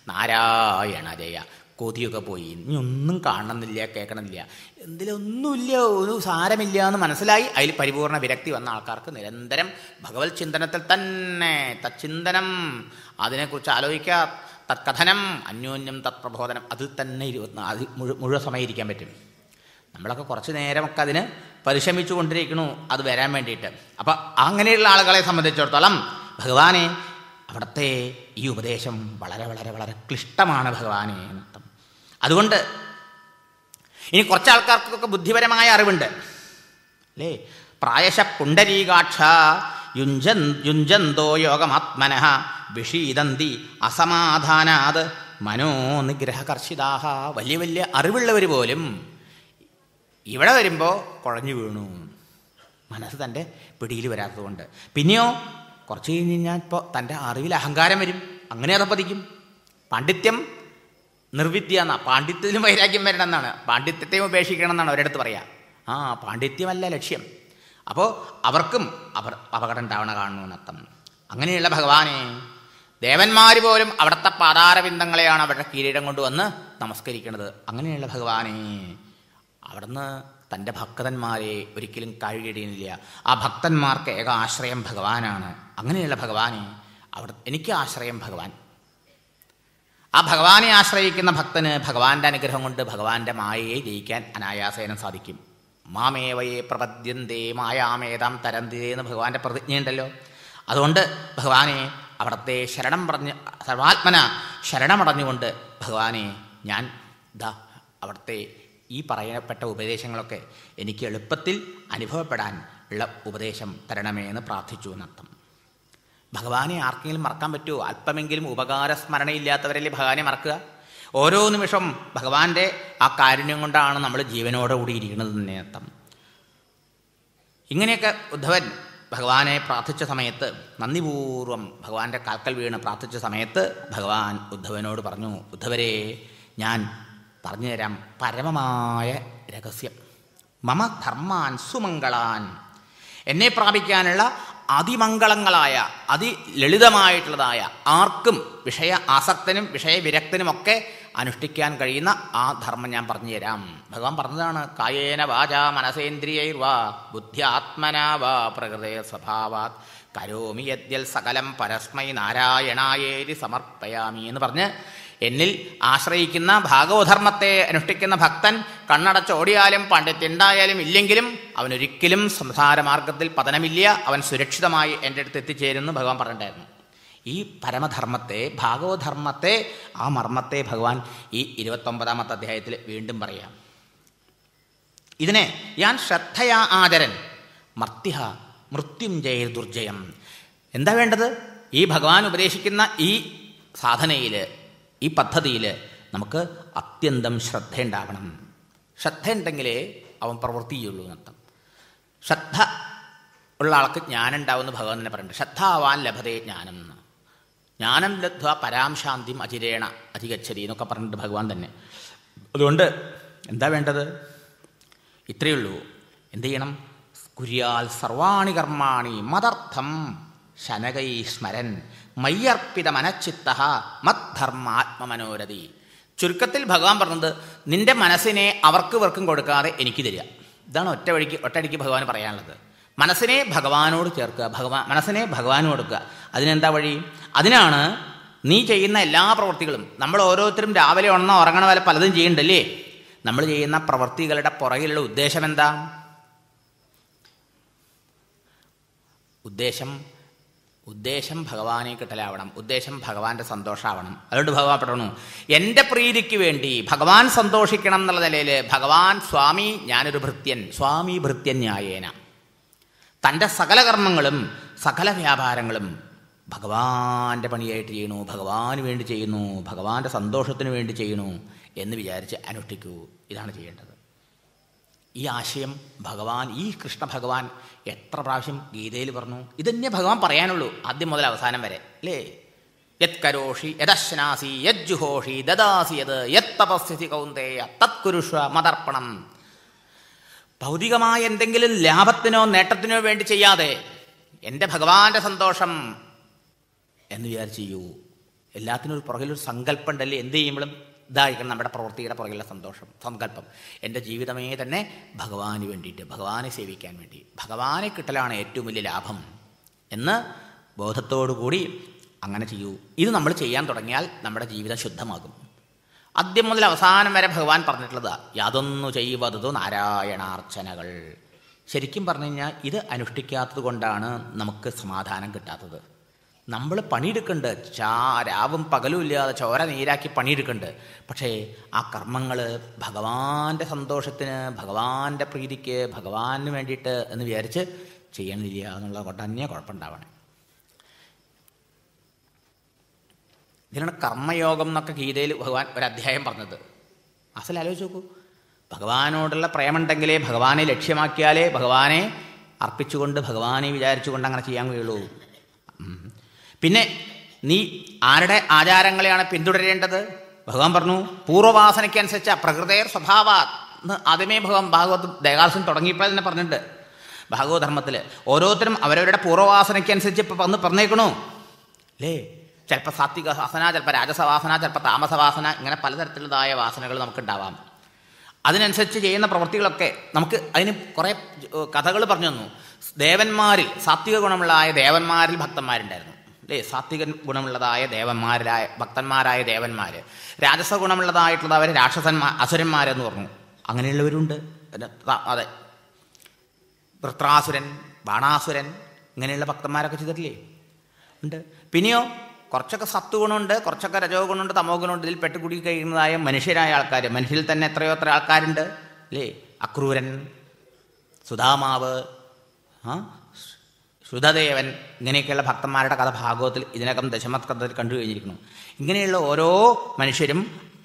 നാരായണ ജയ. കൊതിയൊക്കെ പോയി, ഇനി ഒന്നും കാണണമെന്നില്ല, കേൾക്കണമെന്നില്ല, എന്തിലൊന്നുമില്ല, ഒരു സാരമില്ല എന്ന് മനസ്സിലായി. അതിൽ പരിപൂർണ വിരക്തി വന്ന ആൾക്കാർക്ക് നിരന്തരം ഭഗവത് ചിന്തനത്തിൽ തന്നെ, തച്ചിന്തനം, അതിനെക്കുറിച്ച് ആലോചിക്കുക, തത്കഥനം, അന്യോന്യം തത്പ്രബോധനം, അതിൽ തന്നെ മുഴുവൻ സമയം ഇരിക്കാൻ പറ്റും. നമ്മളൊക്കെ കുറച്ച് നേരമൊക്കെ അതിന് പരിശ്രമിച്ചു കൊണ്ടിരിക്കണു അത് വരാൻ വേണ്ടിയിട്ട്. അപ്പം അങ്ങനെയുള്ള ആളുകളെ സംബന്ധിച്ചിടത്തോളം ഭഗവാനെ അവിടുത്തെ ഈ ഉപദേശം വളരെ വളരെ വളരെ ക്ലിഷ്ടമാണ് ഭഗവാനെ എന്നർത്ഥം. അതുകൊണ്ട് ഇനി കുറച്ച് ആൾക്കാർക്കൊക്കെ ബുദ്ധിപരമായ അറിവുണ്ട് അല്ലേ? പ്രായശ പുണ്ടരീകാക്ഷ യുഞ്ജന്തോ യോഗമാത്മനഃ വിഷീദന്തി അസമാധാനാത് മനോനിഗ്രഹകർഷിതാഹ. വലിയ വലിയ അറിവുള്ളവർ പോലും ഇവിടെ വരുമ്പോൾ കുഴഞ്ഞു വീണു, മനസ്സ് തൻ്റെ പിടിയിൽ വരാത്തതുകൊണ്ട്. പിന്നെയോ കുറച്ച് കഴിഞ്ഞ് കഴിഞ്ഞാൽ ഇപ്പോൾ തൻ്റെ അറിവിൽ അഹങ്കാരം വരും, അങ്ങനെ അതപ്പതിക്കും. പാണ്ഡിത്യം നിർവിദ്യ എന്നാണ്, പാണ്ഡിത്യത്തിലും വൈരാഗ്യം വരണം എന്നാണ്, പാണ്ഡിത്യത്തെയും ഉപേക്ഷിക്കണം എന്നാണ് ഒരിടത്ത് പറയാം. പാണ്ഡിത്യമല്ല ലക്ഷ്യം. അപ്പോൾ അവർക്കും അപകടം ഉണ്ടാവണ കാണണമെന്നർത്ഥം. അങ്ങനെയുള്ള ഭഗവാനെ ദേവന്മാർ പോലും അവിടുത്തെ പാതാരബിന്ദങ്ങളെയാണ് അവരുടെ കിരീടം കൊണ്ടുവന്ന് നമസ്കരിക്കുന്നത്. അങ്ങനെയുള്ള ഭഗവാനെ അവിടുന്ന് തൻ്റെ ഭക്തന്മാരെ ഒരിക്കലും കഴുകിയിടുന്നില്ല. ആ ഭക്തന്മാർക്ക് ഏക ആശ്രയം ഭഗവാനാണ്. അങ്ങനെയുള്ള ഭഗവാനെ എനിക്ക് ആശ്രയം ഭഗവാൻ. ആ ഭഗവാനെ ആശ്രയിക്കുന്ന ഭക്തന് ഭഗവാന്റെ അനുഗ്രഹം കൊണ്ട് ഭഗവാന്റെ മായയെ ജയിക്കാൻ അനായാസേനം സാധിക്കും. മാമേവയെ പ്രപദ്യന്തേ മായാമേതാം തരന്തിരേ എന്ന് ഭഗവാന്റെ പ്രതിജ്ഞയുണ്ടല്ലോ. അതുകൊണ്ട് ഭഗവാനെ അവിടത്തെ ശരണം പറഞ്ഞ് സർവാത്മന ശരണമടഞ്ഞുകൊണ്ട് ഭഗവാനെ ഞാൻ അവിടുത്തെ ഈ പറയപ്പെട്ട ഉപദേശങ്ങളൊക്കെ എനിക്ക് എളുപ്പത്തിൽ അനുഭവപ്പെടാൻ ഉള്ള ഉപദേശം തരണമേ എന്ന് പ്രാർത്ഥിച്ചു എന്നർത്ഥം. ഭഗവാനെ ആർക്കെങ്കിലും മറക്കാൻ പറ്റുമോ? അല്പമെങ്കിലും ഉപകാരസ്മരണയില്ലാത്തവരല്ലേ ഭഗവാനെ മറക്കുക? ഓരോ നിമിഷം ഭഗവാന്റെ ആ കാരുണ്യം കൊണ്ടാണ് നമ്മൾ ജീവനോടുകൂടി ഇരിക്കുന്നത് തന്നെ അർത്ഥം. ഇങ്ങനെയൊക്കെ ഉദ്ധവൻ ഭഗവാനെ പ്രാർത്ഥിച്ച സമയത്ത്, നന്ദിപൂർവം ഭഗവാന്റെ കാൽക്കൽ വീണ് പ്രാർത്ഥിച്ച സമയത്ത് ഭഗവാൻ ഉദ്ധവനോട് പറഞ്ഞു, ഉദ്ധവരെ ഞാൻ പറഞ്ഞുതരാം പരമമായ രഹസ്യം. മമ ധർമാൻ സുമംഗളാൻ, എന്നെ പ്രാപിക്കാനുള്ള അതിമംഗളങ്ങളായ അതിലളിതമായിട്ടുള്ളതായ ആർക്കും വിഷയ ആസക്തനും വിഷയവിരക്തനുമൊക്കെ അനുഷ്ഠിക്കാൻ കഴിയുന്ന ആ ധർമ്മം ഞാൻ പറഞ്ഞു തരാം. ഭഗവാൻ പറഞ്ഞതാണ്, കായേന വാചാ മനസേന്ദ്രിയൈർവാ ബുദ്ധ്യാത്മനാ വാ പ്രകൃതേ സ്വഭാവാത് കരോമി യദ്യൽ സകലം പരസ്മൈ നാരായണായേരി സമർപ്പയാമി എന്ന് പറഞ്ഞ് എന്നിൽ ആശ്രയിക്കുന്ന ഭാഗവധർമ്മത്തെ അനുഷ്ഠിക്കുന്ന ഭക്തൻ കണ്ണടച്ചോടിയാലും പാണ്ഡിത്യണ്ടായാലും ഇല്ലെങ്കിലും അവനൊരിക്കലും സംസാരമാർഗത്തിൽ പതനമില്ല, അവൻ സുരക്ഷിതമായി എൻ്റെ അടുത്ത് എത്തിച്ചേരുമെന്ന് ഭഗവാൻ പറഞ്ഞിട്ടുണ്ടായിരുന്നു. ഈ പരമധർമ്മത്തെ, ഭാഗവധർമ്മത്തെ, ആ മർമ്മത്തെ ഭഗവാൻ ഈ 29-ാമത്തെ അധ്യായത്തിൽ വീണ്ടും പറയാം. ഇതിനെ ഞാൻ ശ്രദ്ധയാ ആദരൻ മർത്യ മൃത്യുഞ്ജയ ദുർജയം. എന്താ വേണ്ടത്? ഈ ഭഗവാൻ ഉപദേശിക്കുന്ന ഈ സാധനയിൽ, ഈ പദ്ധതിയിൽ നമുക്ക് അത്യന്തം ശ്രദ്ധയുണ്ടാവണം. ശ്രദ്ധയുണ്ടെങ്കിലേ അവൻ പ്രവർത്തിയുള്ളൂ എന്നർത്ഥം. ശ്രദ്ധ ഉള്ള ആൾക്ക് ജ്ഞാനം ഉണ്ടാവുമെന്ന് ഭഗവാൻ തന്നെ പറയുന്നുണ്ട്. ശ്രദ്ധാവാൻ ലഭതേ ജ്ഞാനം എന്ന്. ജ്ഞാനം ലബ്ധ്വ പരാം ശാന്തിം അചിരേണ അധികച്ഛതി എന്നൊക്കെ പറഞ്ഞിട്ട് ഭഗവാൻ തന്നെ. അതുകൊണ്ട് എന്താ വേണ്ടത്? ഇത്രയേ ഉള്ളൂ. എന്ത് ചെയ്യണം? കുര്യാൽ സർവാണി കർമാണി മദർത്ഥം ശനകൈ സ്മരൻ മയ്യർപ്പിത മനഃചിത്ത മദ്ധർമാത്മമനോരഥി. ചുരുക്കത്തിൽ ഭഗവാൻ പറഞ്ഞത്, നിന്റെ മനസ്സിനെ ഇവർക്കും കൊടുക്കാതെ എനിക്ക് തരിക. ഇതാണ് ഒറ്റയടിക്ക് ഭഗവാൻ പറയാനുള്ളത്. മനസ്സിനെ ഭഗവാനോട് ചേർക്കുക, മനസ്സിനെ ഭഗവാനോട് കൊടുക്കുക. അതിനെന്താ വഴി? അതിനാണ് നീ ചെയ്യുന്ന എല്ലാ പ്രവൃത്തികളും. നമ്മൾ ഓരോരുത്തരും രാവിലെ ഉറങ്ങണ പോലെ പലതും ചെയ്യുന്നുണ്ടല്ലേ? നമ്മൾ ചെയ്യുന്ന പ്രവൃത്തികളുടെ പുറകിലുള്ള ഉദ്ദേശം എന്താ? ഉദ്ദേശം ഭഗവാനെ കിട്ടലാവണം. ഉദ്ദേശം ഭഗവാന്റെ സന്തോഷമാവണം. അതുകൊണ്ട് ഭഗവാൻ പറഞ്ഞു, എൻ്റെ പ്രീതിക്ക് വേണ്ടി ഭഗവാൻ സന്തോഷിക്കണം എന്നുള്ള നിലയിൽ ഭഗവാൻ സ്വാമി, ഞാനൊരു ഭൃത്യൻ, സ്വാമി ഭൃത്യൻ ന്യായേന. തൻ്റെ സകല കർമ്മങ്ങളും സകല വ്യാപാരങ്ങളും ഭഗവാന്റെ പണിയായിട്ട് ചെയ്യണു, ഭഗവാന് വേണ്ടി ചെയ്യുന്നു, ഭഗവാന്റെ സന്തോഷത്തിന് വേണ്ടി ചെയ്യണു എന്ന് വിചാരിച്ച് അനുഷ്ഠിക്കൂ. ഇതാണ് ചെയ്യേണ്ടത്. ഈ ആശയം ഭഗവാൻ, ഈ കൃഷ്ണ ഭഗവാൻ എത്ര പ്രാവശ്യം ഗീതയിൽ പറഞ്ഞു. ഇതന്നെ ഭഗവാൻ പറയാനുള്ളൂ, ആദ്യം മുതൽ അവസാനം വരെ, അല്ലേ? യത് കരോഷി യദശ്നാസി യജ്ജുഹോഷി ദദാസി യത് യത് തപസ്യസി കൗന്ദേയ തത്കുരുഷ്വ മദർപ്പണം. ഭൗതികമായ എന്തെങ്കിലും ലാഭത്തിനോ നേട്ടത്തിനോ വേണ്ടി ചെയ്യാതെ എൻ്റെ ഭഗവാന്റെ സന്തോഷം എന്ന് വിചാരിച്ച് ചെയ്യൂ. എല്ലാത്തിനും ഒരു പുറകിലൊരു സങ്കല്പം ഉണ്ടല്ലേ? എന്ത് ചെയ്യുമ്പോഴും ഇതായിരിക്കണം നമ്മുടെ പ്രവൃത്തിയുടെ പുറകിലുള്ള സങ്കല്പം. എൻ്റെ ജീവിതമേ തന്നെ ഭഗവാന് വേണ്ടിയിട്ട്, ഭഗവാനെ സേവിക്കാൻ വേണ്ടി, ഭഗവാനെ കിട്ടലാണ് ഏറ്റവും വലിയ ലാഭം എന്ന് ബോധത്തോടു കൂടി അങ്ങനെ ചെയ്യൂ. ഇത് നമ്മൾ ചെയ്യാൻ തുടങ്ങിയാൽ നമ്മുടെ ജീവിതം ശുദ്ധമാകും. ആദ്യം മുതൽ അവസാനം വരെ ഭഗവാൻ പറഞ്ഞിട്ടുള്ളത് യാതൊന്നു ചെയ്വതു നാരായണാർച്ചനകൾ. ശരിക്കും പറഞ്ഞു കഴിഞ്ഞാൽ ഇത് അനുഷ്ഠിക്കാത്തത് കൊണ്ടാണ് നമുക്ക് സമാധാനം കിട്ടാത്തത്. നമ്മൾ പണിയെടുക്കുന്നുണ്ട്, രാവും പകലും ഇല്ലാതെ ചോര നീരാക്കി പണിയെടുക്കുന്നുണ്ട്. പക്ഷേ ആ കർമ്മങ്ങൾ ഭഗവാന്റെ സന്തോഷത്തിന്, ഭഗവാന്റെ പ്രീതിക്ക്, ഭഗവാന് വേണ്ടിയിട്ട് എന്ന് വിചാരിച്ച് ചെയ്യണില്ല എന്നുള്ള കൊണ്ട് തന്നെ കുഴപ്പമുണ്ടാവണേ. ഇതിനാണ് കർമ്മയോഗം എന്നൊക്കെ ഗീതയിൽ ഭഗവാൻ ഒരധ്യായം പറഞ്ഞത്. അസൽ ആലോചിച്ച് നോക്കൂ. ഭഗവാനോടുള്ള പ്രേമുണ്ടെങ്കിലേ, ഭഗവാനെ ലക്ഷ്യമാക്കിയാലേ, ഭഗവാനെ അർപ്പിച്ചുകൊണ്ട്, ഭഗവാനെ വിചാരിച്ചുകൊണ്ട് അങ്ങനെ ചെയ്യാൻ കഴിയുള്ളൂ. പിന്നെ നീ ആരുടെ ആചാരങ്ങളെയാണ് പിന്തുടരേണ്ടത്? ഭഗവാൻ പറഞ്ഞു, പൂർവ്വവാസനയ്ക്കനുസരിച്ച പ്രകൃതേർ സ്വഭാവാത് എന്ന് ആദ്യമേ ഭാഗവത് ദേഹാസം തുടങ്ങിയപ്പോൾ തന്നെ പറഞ്ഞിട്ടുണ്ട്. ഭാഗവതധർമ്മത്തിൽ ഓരോരുത്തരും അവരവരുടെ പൂർവ്വവാസനയ്ക്കനുസരിച്ച് ഇപ്പം വന്ന് പറഞ്ഞേക്കണു അല്ലേ? ചിലപ്പോൾ സാത്വിക വാസന, ചിലപ്പോൾ രാജസവാസന, ചിലപ്പോൾ താമസവാസന, ഇങ്ങനെ പലതരത്തിലുള്ളതായ വാസനകൾ നമുക്കുണ്ടാവാം. അതിനനുസരിച്ച് ചെയ്യുന്ന പ്രവൃത്തികളൊക്കെ നമുക്ക് അതിന് കുറേ കഥകൾ പറഞ്ഞു തന്നു. ദേവന്മാരിൽ, സാത്വിക ഗുണമുള്ളതായ ദേവന്മാരിൽ ഭക്തന്മാരുണ്ടായിരുന്നു അല്ലേ? സാത്വിക ഗുണമുള്ളതായ ഭക്തന്മാരായ ദേവന്മാർ, രാജസ ഗുണമുള്ളതായിട്ടുള്ളത് അവർ അസുരന്മാരെന്ന് പറഞ്ഞു. അങ്ങനെയുള്ളവരുണ്ട്. അതെ, വൃത്രാസുരൻ, ബാണാസുരൻ, ഇങ്ങനെയുള്ള ഭക്തന്മാരൊക്കെ ചെയ്തിട്ടില്ലേ? ഉണ്ട്. പിന്നെയോ കുറച്ചൊക്കെ സത്വഗുണമുണ്ട്, കുറച്ചൊക്കെ രജോ ഗുണമുണ്ട്, തമോ ഗുണമുണ്ട്. ഇതിൽ പെട്ടുകൂടി കഴിയുന്നതായ മനുഷ്യരായ ആൾക്കാർ, മനുഷ്യരിൽ തന്നെ എത്രയോ എത്ര ആൾക്കാരുണ്ട് അല്ലേ? അക്രൂരൻ, സുധാമാവ്, ശ്രുതദേവൻ, ഇങ്ങനെയൊക്കെയുള്ള ഭക്തന്മാരുടെ കഥ ഭാഗവത്തിൽ ഇതിനകം ദശമസ്കന്ധത്തിൽ കണ്ടു കഴിഞ്ഞിരിക്കുന്നു. ഇങ്ങനെയുള്ള ഓരോ മനുഷ്യരും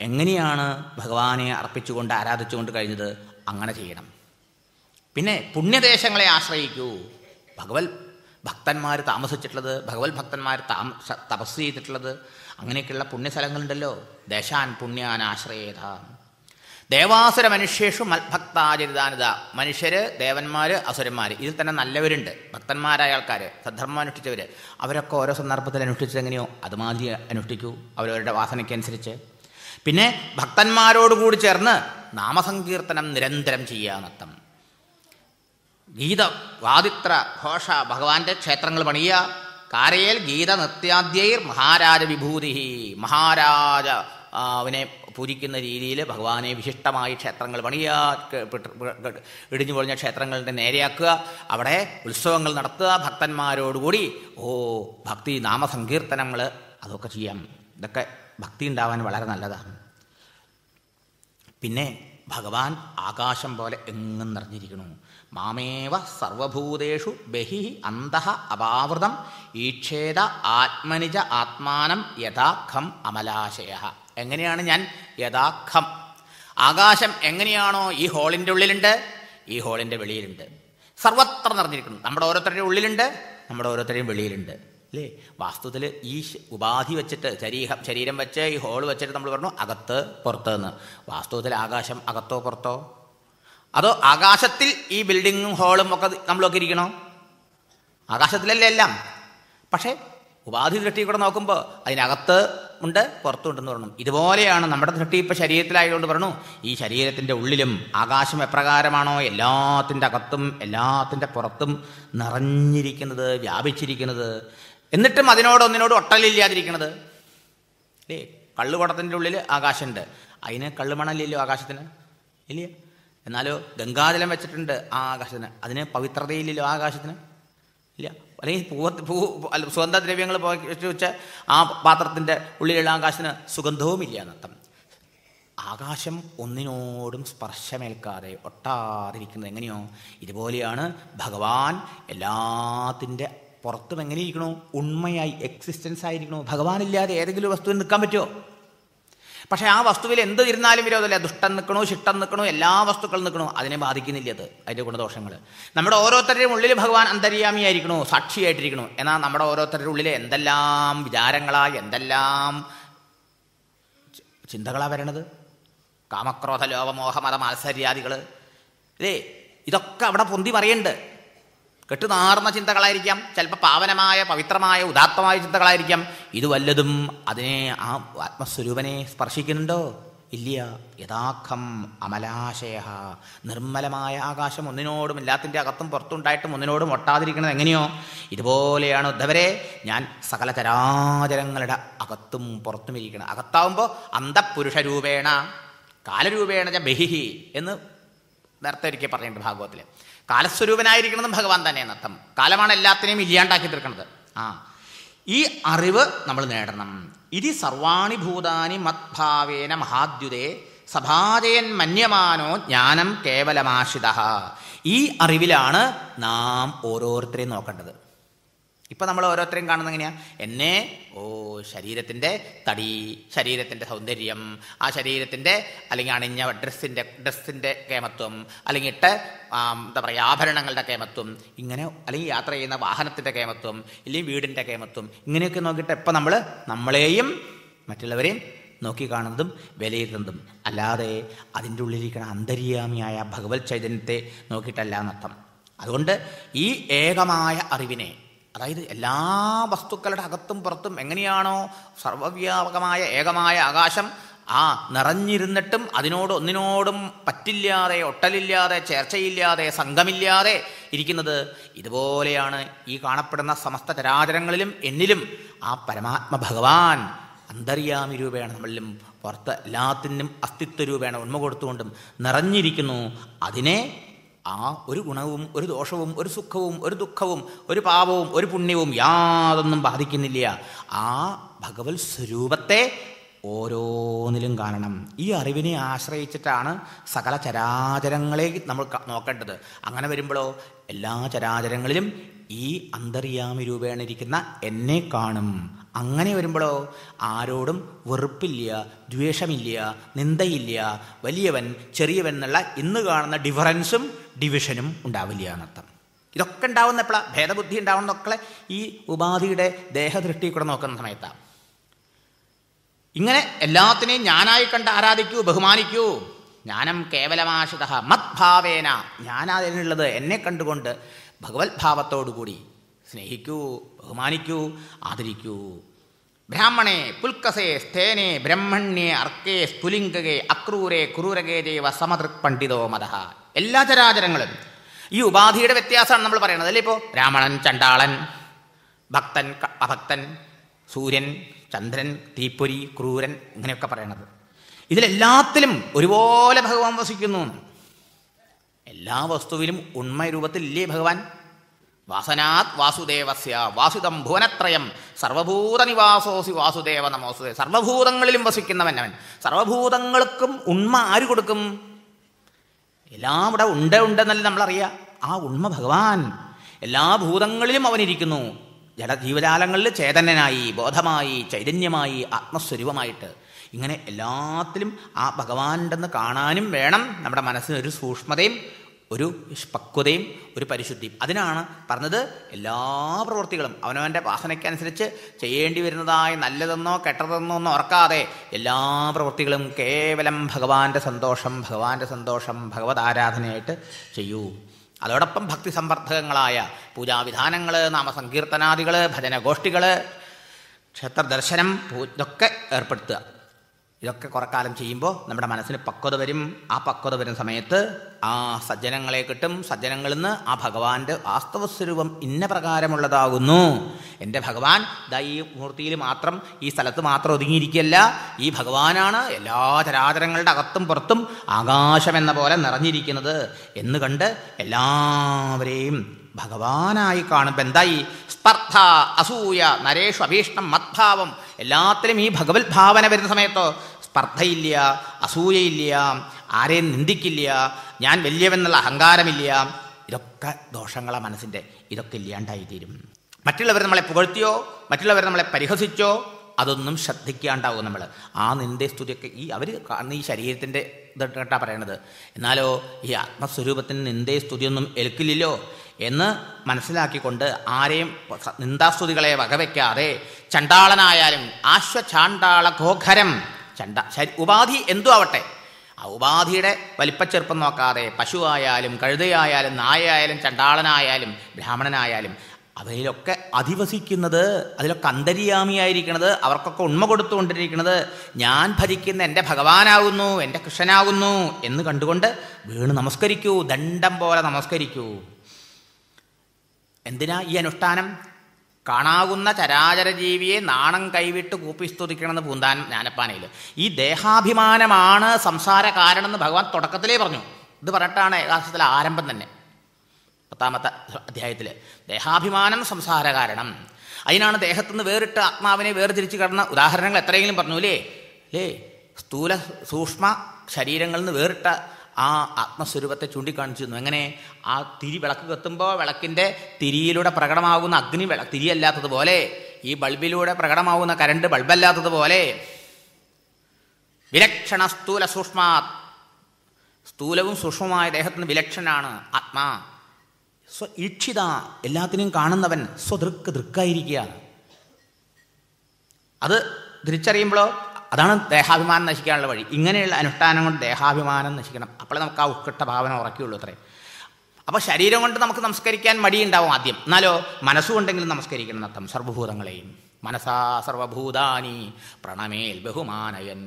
എങ്ങനെയാണ് ഭഗവാനെ അർപ്പിച്ചുകൊണ്ട് ആരാധിച്ചുകൊണ്ട് കഴിഞ്ഞത്, അങ്ങനെ ചെയ്യണം. പിന്നെ പുണ്യദേശങ്ങളെ ആശ്രയിക്കൂ. ഭക്തന്മാർ താമസിച്ചിട്ടുള്ളത്, ഭഗവത് ഭക്തന്മാർ തപസ് ചെയ്തിട്ടുള്ളത്, അങ്ങനെയൊക്കെയുള്ള പുണ്യസ്ഥലങ്ങളുണ്ടല്ലോ. ദേശാൻ പുണ്യാൻ ആശ്രയേത. ദേവാസുര മനുഷ്യേഷു മത്ഭക്താചരിതാനിത. മനുഷ്യർ, ദേവന്മാർ, അസുരന്മാർ, ഇതിൽ തന്നെ നല്ലവരുണ്ട്. ഭക്തന്മാരായ ആൾക്കാർ, സദ്ധർമ്മം അനുഷ്ഠിച്ചവർ, അവരൊക്കെ ഓരോ സന്ദർഭത്തിൽ അനുഷ്ഠിച്ചത് എങ്ങനെയോ അതുമാതിരി അനുഷ്ഠിക്കൂ, അവരവരുടെ വാസനയ്ക്കനുസരിച്ച്. പിന്നെ ഭക്തന്മാരോടുകൂടി ചേർന്ന് നാമസങ്കീർത്തനം നിരന്തരം ചെയ്യാനർത്ഥം. ഗീത വാദിത്ര ഘോഷ, ഭഗവാന്റെ ക്ഷേത്രങ്ങൾ പണിയുക. കാരയേൽ ഗീത നൃത്യാദ്യൈർ മഹാരാജ വിഭൂതി. മഹാരാജാവിനെ പൂജിക്കുന്ന രീതിയിൽ ഭഗവാനെ വിശിഷ്ടമായി ക്ഷേത്രങ്ങൾ പണിയുക, ഇടിഞ്ഞു പൊളിഞ്ഞ ക്ഷേത്രങ്ങളുടെ നേരെയാക്കുക, അവിടെ ഉത്സവങ്ങൾ നടത്തുക ഭക്തന്മാരോടുകൂടി. ഭക്തി നാമസങ്കീർത്തനങ്ങൾ അതൊക്കെ ചെയ്യാം. ഇതൊക്കെ ഭക്തി ഉണ്ടാവാൻ വളരെ നല്ലതാണ്. പിന്നെ ഭഗവാൻ ആകാശം പോലെ എങ്ങും നിറഞ്ഞിരിക്കണു. മാമേവ സർവഭൂതേഷു ബഹി അന്തഃ അപാവൃതം ഈക്ഷേത ആത്മനിജ ആത്മാനം യഥാഖം അമലാശയ. എങ്ങനെയാണ് ഞാൻ യഥാഖം? ആകാശം എങ്ങനെയാണോ ഈ ഹോളിൻ്റെ ഉള്ളിലുണ്ട്, ഈ ഹോളിൻ്റെ വെളിയിലുണ്ട്, സർവത്ര നിറഞ്ഞിരിക്കുന്നു. നമ്മുടെ ഓരോരുത്തരുടെയും ഉള്ളിലുണ്ട്, നമ്മുടെ ഓരോരുത്തരുടെയും വെളിയിലുണ്ട് അല്ലേ? വാസ്തുവിൽ ഈ ഉപാധി വെച്ചിട്ട് ശരീരം വെച്ച് ഈ ഹോൾ വെച്ചിട്ട് നമ്മൾ പറഞ്ഞു അകത്ത് പുറത്ത് എന്ന്. വാസ്തവത്തിൽ ആകാശം അകത്തോ പുറത്തോ? അതോ ആകാശത്തിൽ ഈ ബിൽഡിങ്ങും ഹോളും ഒക്കെ നമ്മളൊക്കെ ഇരിക്കണോ? ആകാശത്തിലല്ലേ എല്ലാം. പക്ഷേ ഉപാധി ദൃഷ്ടി കൂടെ നോക്കുമ്പോൾ അതിനകത്ത് ഉണ്ട് പുറത്തും ഉണ്ടെന്ന് പറഞ്ഞു. ഇതുപോലെയാണ് നമ്മുടെ ദൃഷ്ടി ഇപ്പോൾ ശരീരത്തിലായതുകൊണ്ട് പറഞ്ഞു ഈ ശരീരത്തിൻ്റെ ഉള്ളിലും ആകാശം എപ്രകാരമാണോ എല്ലാത്തിൻ്റെ അകത്തും എല്ലാത്തിൻ്റെ പുറത്തും നിറഞ്ഞിരിക്കുന്നത്, വ്യാപിച്ചിരിക്കുന്നത്, എന്നിട്ടും അതിനോടൊന്നിനോട് ഒട്ടലില്ലാതിരിക്കുന്നത് അല്ലേ? കള്ളുകുടത്തിൻ്റെ ഉള്ളിൽ ആകാശമുണ്ട്, അതിന് കള്ളുമണലില്ലല്ലോ ആകാശത്തിന്, ഇല്ല. എന്നാലോ ഗംഗാജലം വെച്ചിട്ടുണ്ട് ആ ആകാശത്തിന്, അതിന് പവിത്രതയില്ലല്ലോ ആ ആകാശത്തിന്, ഇല്ല. അല്ലെങ്കിൽ സുഗന്ധദ്രവ്യങ്ങൾ വെച്ച ആ പാത്രത്തിൻ്റെ ഉള്ളിലുള്ള ആകാശത്തിന് സുഗന്ധവും ഇല്ല എന്നർത്ഥം. ആകാശം ഒന്നിനോടും സ്പർശമേൽക്കാതെ ഒട്ടാതിരിക്കുന്നത് എങ്ങനെയോ ഇതുപോലെയാണ് ഭഗവാൻ എല്ലാത്തിൻ്റെ പുറത്തും എങ്ങനെ ഇരിക്കണോ? ഉണ്മയായി എക്സിസ്റ്റൻസ് ആയിരിക്കണോ? ഭഗവാനില്ലാതെ ഏതെങ്കിലും വസ്തുവിന് നിൽക്കാൻ പറ്റുമോ? പക്ഷേ ആ വസ്തുവിൽ എന്ത് ഇരുന്നാലും വിരോധമില്ല. ദുഷ്ടം നിൽക്കണോ, ശിഷ്ടം നിൽക്കണോ, എല്ലാ വസ്തുക്കളും നിൽക്കണോ, അതിനെ ബാധിക്കുന്നില്ല അത്, അതിൻ്റെ ഗുണദോഷങ്ങൾ. നമ്മുടെ ഓരോരുത്തരുടെയും ഉള്ളിൽ ഭഗവാൻ അന്തര്യാമിയായിരിക്കണോ, സാക്ഷിയായിട്ടിരിക്കണോ. എന്നാൽ നമ്മുടെ ഓരോരുത്തരുടെ ഉള്ളിൽ എന്തെല്ലാം വിചാരങ്ങളായി, എന്തെല്ലാം ചിന്തകളാണ് വരണത്. കാമക്രോധ ലോപമോഹ മത മാത്സര്യാദികൾ അല്ലേ? ഇതൊക്കെ അവിടെ പൊന്തി പറയുന്നുണ്ട്. കെട്ടുനാർന്ന ചിന്തകളായിരിക്കാം, ചിലപ്പോൾ പാവനമായ പവിത്രമായ ഉദാത്തമായ ചിന്തകളായിരിക്കാം. ഇത് വല്ലതും അതിനെ ആ ആത്മസ്വരൂപനെ സ്പർശിക്കുന്നുണ്ടോ? ഇല്ല. യഥാഖം അമലാശയ. നിർമ്മലമായ ആകാശം ഒന്നിനോടും എല്ലാത്തിൻ്റെ അകത്തും പുറത്തുണ്ടായിട്ടും ഒന്നിനോടും ഒട്ടാതിരിക്കുന്നത് എങ്ങനെയോ ഇതുപോലെയാണ് ഉദ്ധവരെ ഞാൻ സകല ചരാചരങ്ങളുടെ അകത്തും പുറത്തും ഇരിക്കണം. അകത്താവുമ്പോൾ അന്തഃപുരുഷരൂപേണ കാലരൂപേണ ബഹിഹി എന്ന് നേരത്തെ ഒരിക്കൽ പറഞ്ഞിട്ടുണ്ട് ഭാഗവത്തിൽ. കാലസ്വരൂപനായിരിക്കണമെന്നും ഭഗവാൻ തന്നെ എന്നർത്ഥം. കാലമാണ് എല്ലാത്തിനെയും ഇല്ലാണ്ടാക്കി തീർക്കുന്നത്. ഈ അറിവ് നമ്മൾ നേടണം. ഇതി സർവാണി ഭൂതാനി മദ്ഭാവേന മഹാദ്യുതേ സഭാജയൻ മന്യമാനോ ജ്ഞാനം കേവലമാശ്രിതഃ. ഈ അറിവിലാണ് നാം ഓരോരുത്തരെയും നോക്കേണ്ടത്. ഇപ്പം നമ്മൾ ഓരോരുത്തരെയും കാണുന്നത് എങ്ങനെയാണ്? എന്നെ ശരീരത്തിൻ്റെ തടി, ശരീരത്തിൻ്റെ സൗന്ദര്യം, ആ ശരീരത്തിൻ്റെ അല്ലെങ്കിൽ അണിഞ്ഞ ഡ്രസ്സിൻ്റെ കേമത്വം, അല്ലെങ്കിൽ ഇട്ട് എന്താ പറയുക ആഭരണങ്ങളുടെ കേമത്വം, ഇങ്ങനെ, അല്ലെങ്കിൽ യാത്ര ചെയ്യുന്ന വാഹനത്തിൻ്റെ കേമത്വം, ഇല്ലെങ്കിൽ വീടിൻ്റെ കേമത്വം, ഇങ്ങനെയൊക്കെ നോക്കിയിട്ട് ഇപ്പം നമ്മൾ നമ്മളെയും മറ്റുള്ളവരെയും നോക്കിക്കാണുന്നതും വിലയിരുത്തുന്നതും അല്ലാതെ അതിൻ്റെ ഉള്ളിലിരിക്കുന്ന അന്തര്യാമിയായ ഭഗവത് ചൈതന്യത്തെ നോക്കിയിട്ടല്ല എന്നർത്ഥം. അതുകൊണ്ട് ഈ ഏകമായ അറിവിനെ, അതായത് എല്ലാ വസ്തുക്കളുടെ അകത്തും പുറത്തും എങ്ങനെയാണോ സർവവ്യാപകമായ ഏകമായ ആകാശം നിറഞ്ഞിരുന്നിട്ടും അതിനോട് ഒന്നിനോടും പറ്റില്ലാതെ, ഒട്ടലില്ലാതെ, ചേർച്ചയില്ലാതെ, സംഘമില്ലാതെ ഇരിക്കുന്നത്, ഇതുപോലെയാണ് ഈ കാണപ്പെടുന്ന സമസ്ത ചരാചരങ്ങളിലും എന്നിലും ആ പരമാത്മ ഭഗവാൻ അന്തര്യാമി രൂപേണ നമ്മളിലും പുറത്ത് എല്ലാത്തിനും അസ്തിത്വ രൂപേണ ഉണ്മ കൊടുത്തുകൊണ്ടും നിറഞ്ഞിരിക്കുന്നു. അതിനെ ഒരു ഗുണവും ഒരു ദോഷവും ഒരു സുഖവും ഒരു ദുഃഖവും ഒരു പാപവും ഒരു പുണ്യവും യാതൊന്നും ബാധിക്കുന്നില്ല. ആ ഭഗവത് സ്വരൂപത്തെ ഓരോന്നിലും കാണണം. ഈ അറിവിനെ ആശ്രയിച്ചിട്ടാണ് സകല ചരാചരങ്ങളെ നമ്മൾ നോക്കേണ്ടത്. അങ്ങനെ വരുമ്പോഴോ എല്ലാ ചരാചരങ്ങളിലും ഈ അന്തര്യാമി രൂപേണ ഇരിക്കുന്ന എന്നെ കാണും. അങ്ങനെ വരുമ്പോഴോ ആരോടും വെറുപ്പില്ല, ദ്വേഷമില്ല, നിന്ദയില്ല, വലിയവൻ ചെറിയവൻ എന്നുള്ള ഇന്ന് കാണുന്ന ഡിഫറൻസും ഡിവിഷനും ഉണ്ടാവില്ല എന്നർത്ഥം. ഇതൊക്കെ ഉണ്ടാവുന്ന എപ്പോഴാണ്? ഭേദബുദ്ധി ഉണ്ടാവുന്നതൊക്കെ ഈ ഉപാധിയുടെ ദേഹദൃഷ്ടി കൂടെ നോക്കുന്ന സമയത്താണ്. ഇങ്ങനെ എല്ലാത്തിനെയും ഞാനായി കണ്ട് ആരാധിക്കൂ, ബഹുമാനിക്കൂ. ജ്ഞാനം കേവലമാശ്രിതഃ മദ്ഭാവേന. ഞാനതിനുള്ളത് എന്നെ കണ്ടുകൊണ്ട് ഭഗവത് ഭാവത്തോടുകൂടി സ്നേഹിക്കൂ, ബഹുമാനിക്കൂ, ആദരിക്കൂ. ബ്രാഹ്മണേ പുൽക്കസേ സ്ഥേനേ ബ്രഹ്മണ്യേ അർക്കേ സ്ഫുലിംഗകേ അക്രൂരേ ക്രൂരകേ ജൈവ സമദൃക് പണ്ഡിതോ മതഃ. എല്ലാ ചരാചരങ്ങളും ഈ ഉപാധിയുടെ വ്യത്യാസമാണ് നമ്മൾ പറയുന്നത് അല്ലേ? ഇപ്പോൾ ബ്രാഹ്മണൻ, ചണ്ടാളൻ, ഭക്തൻ, അഭക്തൻ, സൂര്യൻ, ചന്ദ്രൻ, തീപ്പൊരി, ക്രൂരൻ, ഇങ്ങനെയൊക്കെ പറയണത്. ഇതിലെല്ലാത്തിലും ഒരുപോലെ ഭഗവാൻ വസിക്കുന്നു. എല്ലാ വസ്തുവിലും ഉണ്മരൂപത്തിലില്ലേ ഭഗവാൻ? വാസനാത് വാസുദേവസ്യ വാസുദം ഭുവനത്രയം സർവഭൂതനിവാസോസി വാസുദേവ നമോസ്തുതേ. സർവഭൂതങ്ങളിലും വസിക്കുന്നവൻ അവൻ. സർവഭൂതങ്ങൾക്കും ഉണ്മ ആര് കൊടുക്കും? എല്ലാം ഇവിടെ ഉണ്ടെന്നല്ല നമ്മളറിയാം. ആ ഉണ്മ ഭഗവാൻ. എല്ലാ ഭൂതങ്ങളിലും അവനിരിക്കുന്നു. ജീവജാലങ്ങളിൽ ചേതനനായി, ബോധമായി, ചൈതന്യമായി, ആത്മസ്വരൂപമായിട്ട്. ഇങ്ങനെ എല്ലാത്തിലും ആ ഭഗവാനുണ്ടെന്ന് കാണാനും വേണം നമ്മുടെ മനസ്സിനൊരു സൂക്ഷ്മതയും ഒരു പക്വതയും ഒരു പരിശുദ്ധിയും. അതിനാണ് പറഞ്ഞത് എല്ലാ പ്രവൃത്തികളും അവനവൻ്റെ വാസനയ്ക്കനുസരിച്ച് ചെയ്യേണ്ടി വരുന്നതായ നല്ലതെന്നോ കെട്ടതെന്നോ ഒന്നും ഓർക്കാതെ എല്ലാ പ്രവൃത്തികളും കേവലം ഭഗവാന്റെ സന്തോഷം ഭഗവതാരാധനയായിട്ട് ചെയ്യൂ. അതോടൊപ്പം ഭക്തി സംവർദ്ധകങ്ങളായ പൂജാവിധാനങ്ങൾ, നാമസങ്കീർത്തനാദികൾ, ഭജനഗോഷ്ഠികൾ, ക്ഷേത്രദർശനം ഇതൊക്കെ ഏർപ്പെടുത്തുക. ഇതൊക്കെ കുറെ കാലം ചെയ്യുമ്പോൾ നമ്മുടെ മനസ്സിന് പക്വത വരും. ആ പക്വത വരുന്ന സമയത്ത് ആ സജ്ജനങ്ങളെ കിട്ടും. സജ്ജനങ്ങളിൽ നിന്ന് ആ ഭഗവാന്റെ വാസ്തവസ്വരൂപം ഇന്ന പ്രകാരമുള്ളതാകുന്നു. എൻ്റെ ഭഗവാൻ ഈ മൂർത്തിയിൽ മാത്രം, ഈ സ്ഥലത്ത് മാത്രം ഒതുങ്ങിയിരിക്കുകയല്ല. ഈ ഭഗവാനാണ് എല്ലാ ചരാചരങ്ങളുടെ അകത്തും പുറത്തും ആകാശമെന്ന പോലെ നിറഞ്ഞിരിക്കുന്നത് എന്ന് കണ്ട് എല്ലാവരെയും ഭഗവാനായി കാണുമ്പോൾ എന്തായി? സ്പർദ്ധ, അസൂയ, നരേഷു അഭീഷ്ടം, മദ്ഭാവം, എല്ലാത്തിലും ഈ ഭഗവത് ഭാവന വരുന്ന സമയത്തോ സ്പർദ്ധയില്ല, അസൂയയില്ല, ആരെയും നിന്ദിക്കില്ല, ഞാൻ വലിയവെന്നുള്ള അഹങ്കാരമില്ല. ഇതൊക്കെ ദോഷങ്ങളെ മനസ്സിൻ്റെ, ഇതൊക്കെ ഇല്ലാണ്ടായിത്തീരും. മറ്റുള്ളവർ നമ്മളെ പുകഴ്ത്തിയോ മറ്റുള്ളവർ നമ്മളെ പരിഹസിച്ചോ അതൊന്നും ശ്രദ്ധിക്കാണ്ടാവും നമ്മൾ. ആ നിന്ദ സ്തുതിയൊക്കെ അവർ കാണുന്ന ഈ ശരീരത്തിൻ്റെ ഇതൊട്ടാ പറയണത്. എന്നാലോ ഈ ആത്മസ്വരൂപത്തിന് നിന്ദ സ്തുതിയൊന്നും ഏൽക്കില്ലല്ലോ എന്ന് മനസ്സിലാക്കിക്കൊണ്ട് ആരെയും നിന്ദാസ്തുതികളെ വകവയ്ക്കാതെ ചണ്ടാളനായാലും ആശ്വചാണ്ടാള ഘോഘരം, ഉപാധി എന്തു ആവട്ടെ, ആ ഉപാധിയുടെ വലിപ്പച്ചെറുപ്പം നോക്കാതെ പശുവായാലും കഴുതയായാലും നായയായാലും ചണ്ടാളനായാലും ബ്രാഹ്മണനായാലും അവയിലൊക്കെ അധിവസിക്കുന്നത്, അതിലൊക്കെ അന്തര്യാമിയായിരിക്കുന്നത്, അവർക്കൊക്കെ ഉണ്മ കൊടുത്തുകൊണ്ടിരിക്കുന്നത് ഞാൻ ഭരിക്കുന്ന എൻ്റെ ഭഗവാനാകുന്നു, എൻ്റെ കൃഷ്ണനാകുന്നു എന്ന് കണ്ടുകൊണ്ട് വീണ് നമസ്കരിക്കൂ. ദണ്ഡം പോലെ നമസ്കരിക്കൂ. എന്തിനാ ഈ അനുഷ്ഠാനം? കാണാകുന്ന ചരാചര ജീവിയെ നാണം കൈവിട്ട് കൂപ്പി സ്തുതിക്കണമെന്ന് പൂന്താൻ ജ്ഞാനപ്പാനയിൽ. ഈ ദേഹാഭിമാനമാണ് സംസാര കാരണമെന്ന് ഭഗവാൻ തുടക്കത്തിലേ പറഞ്ഞു. ഇത് പറഞ്ഞിട്ടാണ് ഏകാദശത്തിലെ ആരംഭം തന്നെ, 10ാമത്തെ അധ്യായത്തിൽ. ദേഹാഭിമാനം സംസാര കാരണം. അതിനാണ് ദേഹത്തുനിന്ന് വേറിട്ട് ആത്മാവിനെ വേർതിരിച്ച് കിടന്ന ഉദാഹരണങ്ങൾ എത്രയെങ്കിലും പറഞ്ഞു അല്ലേ? സ്ഥൂല സൂക്ഷ്മ ശരീരങ്ങളിൽ നിന്ന് വേറിട്ട ആ ആത്മസ്വരൂപത്തെ ചൂണ്ടിക്കാണിച്ചിരുന്നു. എങ്ങനെ? ആ വിളക്ക് കത്തുമ്പോൾ വിളക്കിൻ്റെ തിരിയിലൂടെ പ്രകടമാകുന്ന അഗ്നി തിരിയല്ലാത്തതുപോലെ, ഈ ബൾബിലൂടെ പ്രകടമാകുന്ന കരണ്ട് ബൾബല്ലാത്തതുപോലെ, വിലക്ഷണ സ്ഥൂല സൂക്ഷ്മാ, സ്ഥൂലവും സൂക്ഷ്മമായ ദേഹത്തിന് വിലക്ഷണാണ് ആത്മാ. ഈക്ഷിത, എല്ലാത്തിനെയും കാണുന്നവൻ, ദൃക്കായിരിക്കുക. അത് തിരിച്ചറിയുമ്പോഴോ അതാണ് ദേഹാഭിമാനം നശിക്കാനുള്ള വഴി. ഇങ്ങനെയുള്ള അനുഷ്ഠാനം കൊണ്ട് ദേഹാഭിമാനം നശിക്കണം. അപ്പോഴേ നമുക്ക് ആ ഉത്കൃഷ്ട ഭാവന ഉറക്കുകയുള്ളൂ. അത്രയും. അപ്പോൾ ശരീരം കൊണ്ട് നമുക്ക് നമസ്കരിക്കാൻ മടിയുണ്ടാവും ആദ്യം. എന്നാലോ മനസ്സുകൊണ്ടെങ്കിലും നമസ്കരിക്കണം എന്നർത്ഥം. സർവഭൂതങ്ങളെയും മനസാ സർവഭൂതാനി പ്രണമേൽ ബഹുമാനയൻ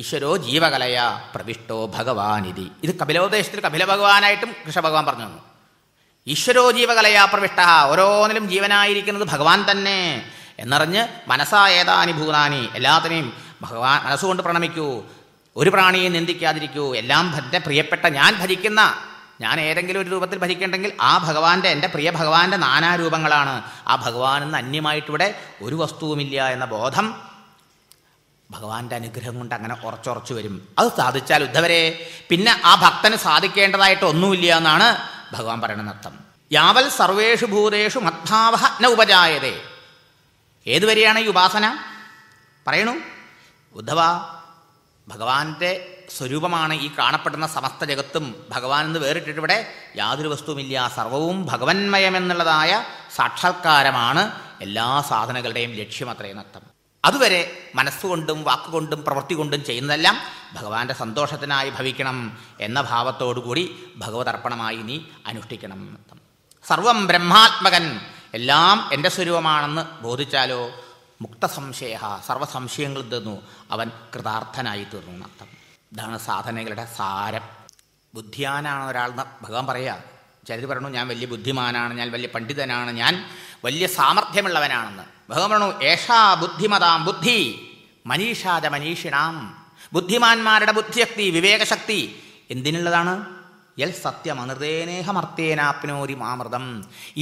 ഈശ്വരോ ജീവകലയ പ്രവിഷ്ടോ ഭഗവാനിതി. ഇത് കപിലോപദേശത്തിൽ കപില ഭഗവാനായിട്ടും കൃഷ്ണ ഭഗവാൻ പറഞ്ഞു തന്നു. ഈശ്വരോ ജീവകലയാ പ്രവിഷ്ട, ഓരോന്നിലും ജീവനായിരിക്കുന്നത് ഭഗവാൻ തന്നെ എന്നറിഞ്ഞ് മനസാ ഏതാനി ഭൂതാനി, എല്ലാത്തിനെയും ഭഗവാൻ മനസ്സുകൊണ്ട് പ്രണമിക്കൂ. ഒരു പ്രാണിയെ നിന്ദിക്കാതിരിക്കൂ. എല്ലാം എൻ്റെ പ്രിയപ്പെട്ട ഞാൻ ഭജിക്കുന്ന, ഞാൻ ഏതെങ്കിലും ഒരു രൂപത്തിൽ ഭജിക്കേണ്ടെങ്കിൽ ആ ഭഗവാന്റെ, എൻ്റെ പ്രിയ ഭഗവാന്റെ നാനാരൂപങ്ങളാണ്. ആ ഭഗവാനെന്ന് അന്യമായിട്ടിവിടെ ഒരു വസ്തുവുമില്ല എന്ന ബോധം ഭഗവാന്റെ അനുഗ്രഹം കൊണ്ട് അങ്ങനെ ഉറച്ചുറച്ചു വരും. അത് സാധിച്ചാൽ ഉദ്ധവരെ പിന്നെ ആ ഭക്തന് സാധിക്കേണ്ടതായിട്ട് ഒന്നുമില്ല എന്നാണ് ഭഗവാൻ പറയണമെന്നർത്ഥം. യാവൽ സർവേഷു ഭൂതേഷു മദ്ഭാവ ന ഉപജായതേ. ഏതുവരെയാണ് ഈ ഉപാസന? പറയണു ഉദ്ധവ, ഭഗവാന്റെ സ്വരൂപമാണ് ഈ കാണപ്പെടുന്ന സമസ്ത ജഗത്തും. ഭഗവാൻ എന്ന് വേറിട്ടിട്ട് ഇവിടെ യാതൊരു വസ്തുവുമില്ല. സർവവും ഭഗവന്മയമെന്നുള്ളതായ സാക്ഷാത്കാരമാണ് എല്ലാ സാധനകളുടെയും ലക്ഷ്യം. അത്രയെന്നർത്ഥം. അതുവരെ മനസ്സുകൊണ്ടും വാക്കുകൊണ്ടും പ്രവൃത്തി കൊണ്ടും ചെയ്യുന്നതെല്ലാം ഭഗവാന്റെ സന്തോഷത്തിനായി ഭവിക്കണം എന്ന ഭാവത്തോടുകൂടി ഭഗവതർപ്പണമായി നീ അനുഷ്ഠിക്കണം എന്നർത്ഥം. സർവം ബ്രഹ്മാത്മകൻ, എല്ലാം എൻ്റെ സ്വരൂപമാണെന്ന് ബോധിച്ചാലോ മുക്തസംശയ, സർവസംശയങ്ങൾ തീർന്നു, അവൻ കൃതാർത്ഥനായി തീർന്നു എന്നർത്ഥം. ഇതാണ് സാധനകളുടെ സാരം. ബുദ്ധിയാനാണ് ഒരാളെന്ന് ഭഗവാൻ പറയുക. ചിലർ പറഞ്ഞു ഞാൻ വലിയ ബുദ്ധിമാനാണ്, ഞാൻ വലിയ പണ്ഡിതനാണ്, ഞാൻ വലിയ സാമർഥ്യമുള്ളവനാണെന്ന്. ഭഗവാൻ പറഞ്ഞു ഏഷാ ബുദ്ധിമതാം ബുദ്ധി മനീഷാച മനീഷിണാം. ബുദ്ധിമാന്മാരുടെ ബുദ്ധിശക്തി, വിവേകശക്തി എന്തിനുള്ളതാണ്? യൽ സത്യം അനൃതേനേഹമർത്തേനാപ്നോരി മാമൃതം.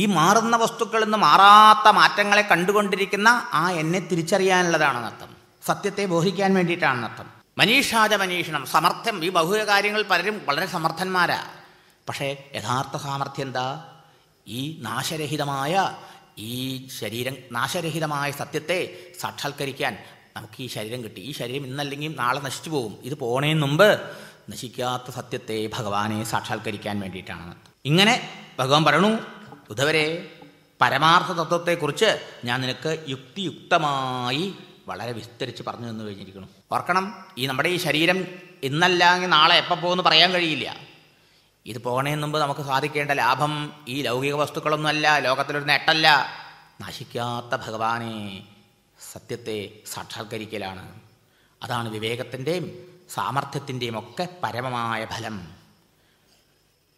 ഈ മാറുന്ന വസ്തുക്കളിൽ നിന്ന് മാറാത്ത മാറ്റങ്ങളെ കണ്ടുകൊണ്ടിരിക്കുന്ന ആ എന്നെ തിരിച്ചറിയാനുള്ളതാണെന്നർത്ഥം. സത്യത്തെ ബോധിക്കാൻ വേണ്ടിയിട്ടാണെന്നർത്ഥം. മനീഷാജ മനീഷണം, സമർത്ഥം. ഈ ബഹുവിധ കാര്യങ്ങൾ പലരും വളരെ സമർത്ഥന്മാരാ. പക്ഷേ യഥാർത്ഥ സാമർഥ്യം എന്താ? ഈ നാശരഹിതമായ ഈ ശരീരം, നാശരഹിതമായ സത്യത്തെ സാക്ഷാത്കരിക്കാൻ നമുക്ക് ഈ ശരീരം കിട്ടി. ഈ ശരീരം ഇന്നല്ലെങ്കിൽ നാളെ നശിച്ചു പോകും. ഇത് പോണേന് മുമ്പ് നശിക്കാത്ത സത്യത്തെ ഭഗവാനെ സാക്ഷാത്കരിക്കാൻ വേണ്ടിയിട്ടാണ്. ഇങ്ങനെ ഭഗവാൻ പറയണു, ഉദ്ധവരെ, പരമാർത്ഥ തത്വത്തെക്കുറിച്ച് ഞാൻ നിനക്ക് യുക്തിയുക്തമായി വളരെ വിസ്തരിച്ച് പറഞ്ഞു തന്നു കഴിഞ്ഞിരിക്കുന്നു. ഓർക്കണം, ഈ നമ്മുടെ ഈ ശരീരം ഇന്നല്ലെങ്കിൽ നാളെ എപ്പോൾ പോകുമെന്ന് പറയാൻ കഴിയില്ല. ഇത് പോകണേന് മുമ്പ് നമുക്ക് സാധിക്കേണ്ട ലാഭം ഈ ലൗകിക വസ്തുക്കളൊന്നുമല്ല, ലോകത്തിലൊരു നേട്ടമല്ല, നശിക്കാത്ത ഭഗവാനെ, സത്യത്തെ സാക്ഷാത്കരിക്കലാണ്. അതാണ് വിവേകത്തിൻ്റെയും സാമർഥ്യത്തിൻ്റെയും ഒക്കെ പരമമായ ഫലം.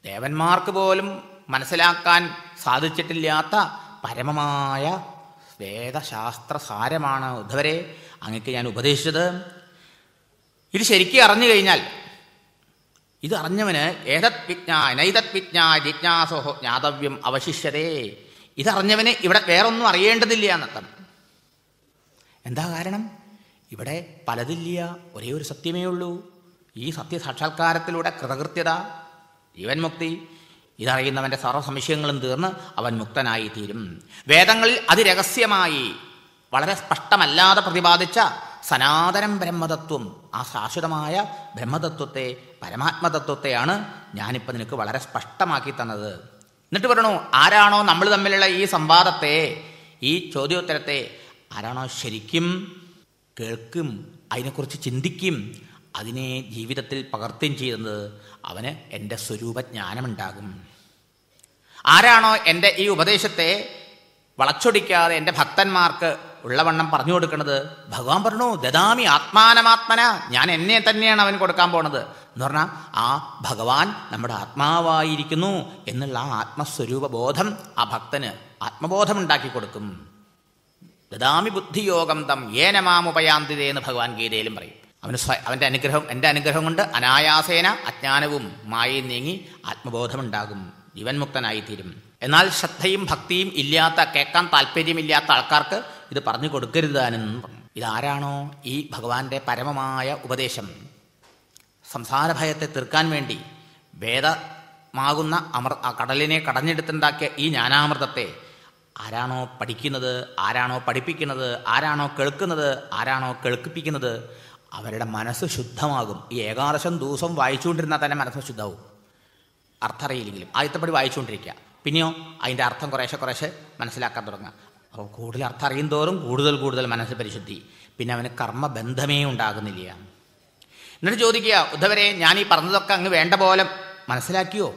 ദേവന്മാർക്ക് പോലും മനസ്സിലാക്കാൻ സാധിച്ചിട്ടില്ലാത്ത പരമമായ വേദശാസ്ത്ര സാരമാണ് ഉദ്ധവരെ അങ്ങക്ക് ഞാൻ ഉപദേശിച്ചത്. ഇത് ശരിക്കും അറിഞ്ഞു കഴിഞ്ഞാൽ, ഇത് അറിഞ്ഞവന് നൈതത് വിജ്ഞായ ജിജ്ഞാസോഹോ ജ്ഞാതവ്യം അവശിഷ്യതേ. ഇതറിഞ്ഞവന് ഇവിടെ വേറൊന്നും അറിയേണ്ടതില്ല എന്നർത്ഥം. എന്താ കാരണം? ഇവിടെ പലതില്ല, ഒരേ ഒരു സത്യമേ ഉള്ളൂ. ഈ സത്യസാക്ഷാത്കാരത്തിലൂടെ കൃതകൃത്യത, ജീവൻ മുക്തി, ഇതറിയുന്നവൻ്റെ സർവ്വ സംശയങ്ങളും തീർന്ന് അവൻ മുക്തനായി തീരും. വേദങ്ങളിൽ അതിരഹസ്യമായി വളരെ സ്പഷ്ടമല്ലാതെ പ്രതിപാദിച്ച സനാതനം ബ്രഹ്മതത്വം, ആ ശാശ്വതമായ ബ്രഹ്മതത്വത്തെ, പരമാത്മതത്വത്തെയാണ് ഞാനിപ്പോൾ നിനക്ക് വളരെ സ്പഷ്ടമാക്കി തന്നത്. എന്നിട്ട് പറയണു, ആരാണോ നമ്മൾ തമ്മിലുള്ള ഈ സംവാദത്തെ, ഈ ചോദ്യോത്തരത്തെ ആരാണോ ശരിക്കും കേൾക്കും, അതിനെക്കുറിച്ച് ചിന്തിക്കും, അതിനെ ജീവിതത്തിൽ പകർത്തുകയും ചെയ്യുന്നത്, അവന് എൻ്റെ സ്വരൂപജ്ഞാനമുണ്ടാകും. ആരാണോ എൻ്റെ ഈ ഉപദേശത്തെ വളച്ചൊടിക്കാതെ എൻ്റെ ഭക്തന്മാർക്ക് ഉള്ളവണ്ണം പറഞ്ഞു കൊടുക്കുന്നത്, ഭഗവാൻ പറഞ്ഞു, ദദാമി ആത്മാനമാത്മന, ഞാൻ എന്നെ തന്നെയാണ് അവൻ കൊടുക്കാൻ പോണത് എന്ന് പറഞ്ഞാൽ, ആ ഭഗവാൻ നമ്മുടെ ആത്മാവായിരിക്കുന്നു എന്നുള്ള ആ ആത്മസ്വരൂപ ബോധം ആ ഭക്തന് ആത്മബോധം ഉണ്ടാക്കി കൊടുക്കും. ദദാമി ബുദ്ധിയോഗം തം ഏന മാമുപയാന്തിതേ എന്ന് ഭഗവാൻ ഗീതയിലും പറയും. അവൻ്റെ അനുഗ്രഹം, എൻ്റെ അനുഗ്രഹം കൊണ്ട് അനായാസേന അജ്ഞാനവും മായയും നീങ്ങി ആത്മബോധമുണ്ടാകും, ജീവൻ മുക്തനായിത്തീരും. എന്നാൽ ശ്രദ്ധയും ഭക്തിയും ഇല്ലാത്ത, കേൾക്കാൻ താല്പര്യമില്ലാത്ത ആൾക്കാർക്ക് ഇത് പറഞ്ഞു കൊടുക്കരുതാനെന്നും പറഞ്ഞു. ഇതാരാണോ ഈ ഭഗവാന്റെ പരമമായ ഉപദേശം, സംസാരഭയത്തെ തീർക്കാൻ വേണ്ടി വേദമാകുന്ന കടലിനെ കടഞ്ഞെടുത്തുണ്ടാക്കിയ ഈ ജ്ഞാനാമൃതത്തെ ആരാണോ പഠിക്കുന്നത്, ആരാണോ പഠിപ്പിക്കുന്നത്, ആരാണോ കേൾക്കുന്നത്, ആരാണോ കേൾപ്പിക്കുന്നത്, അവരുടെ മനസ്സ് ശുദ്ധമാകും. ഈ ഏകാദശം ദിവസം വായിച്ചുകൊണ്ടിരുന്നാൽ തന്നെ മനസ്സ് ശുദ്ധമാവും. അർത്ഥം അറിയില്ലെങ്കിലും ആദ്യത്തെപ്പടി വായിച്ചുകൊണ്ടിരിക്കുക, പിന്നെയോ അതിൻ്റെ അർത്ഥം കുറേശ്ശെ മനസ്സിലാക്കാൻ തുടങ്ങുക. അപ്പോൾ കൂടുതൽ അർത്ഥം അറിയും തോറും കൂടുതൽ മനസ്സ് പരിശുദ്ധി, പിന്നെ അവന് കർമ്മബന്ധമേ ഉണ്ടാകുന്നില്ല. എന്നിട്ട് ചോദിക്കുക, ഉദ്ധവരെ, ഞാൻ ഈ പറഞ്ഞതൊക്കെ അങ്ങ് വേണ്ട പോലെ മനസ്സിലാക്കിയോ?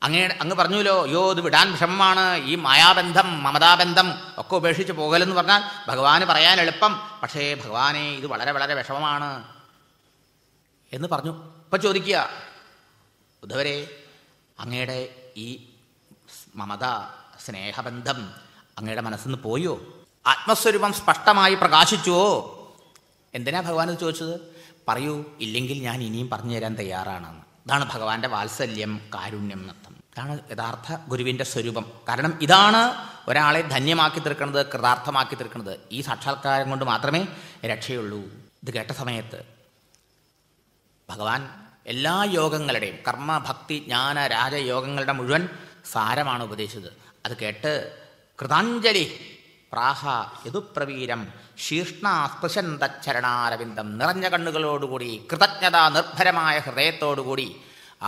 അങ്ങ് പറഞ്ഞുല്ലോ, ഇത് വിടാൻ വിഷമമാണ്, ഈ മായാബന്ധം, മമതാബന്ധം ഒക്കെ ഉപേക്ഷിച്ച് പോകലെന്ന് പറഞ്ഞാൽ ഭഗവാന് പറയാൻ എളുപ്പം, പക്ഷേ ഭഗവാനെ ഇത് വളരെ വളരെ വിഷമമാണ് എന്ന് പറഞ്ഞു. ഇപ്പം ചോദിക്കുക, ഉദ്ധവരെ, അങ്ങയുടെ ഈ മമത, സ്നേഹബന്ധം അങ്ങയുടെ മനസ്സിൽ നിന്ന് പോയോ? ആത്മസ്വരൂപം സ്പഷ്ടമായി പ്രകാശിച്ചുവോ? എന്തിനാ ഭഗവാൻ ഇത് ചോദിച്ചത്? പറയൂ, ഇല്ലെങ്കിൽ ഞാൻ ഇനിയും പറഞ്ഞു തരാൻ തയ്യാറാണെന്ന്. ഇതാണ് ഭഗവാന്റെ വാത്സല്യം, കാരുണ്യം എന്നർത്ഥം. ഇതാണ് യഥാർത്ഥ ഗുരുവിൻ്റെ സ്വരൂപം. കാരണം ഇതാണ് ഒരാളെ ധന്യമാക്കി തീർക്കുന്നത്, കൃതാർത്ഥമാക്കി തീർക്കുന്നത്. ഈ സാക്ഷാത്കാരം കൊണ്ട് മാത്രമേ രക്ഷയുള്ളൂ. ഇത് കേട്ട സമയത്ത് ഭഗവാൻ എല്ലാ യോഗങ്ങളുടെയും, കർമ്മ, ഭക്തി, ജ്ഞാന, രാജയോഗങ്ങളുടെ മുഴുവൻ സാരമാണ് ഉപദേശിച്ചത്. അത് കേട്ട് കൃതാഞ്ജലി പ്രാഹ യദുപ്രവീരം ശീർഷ്ണാസ്പൃശന്തച്ചരണാരവിന്ദം, നിറഞ്ഞ കണ്ണുകളോടുകൂടി, കൃതജ്ഞത നിർഭരമായ ഹൃദയത്തോടുകൂടി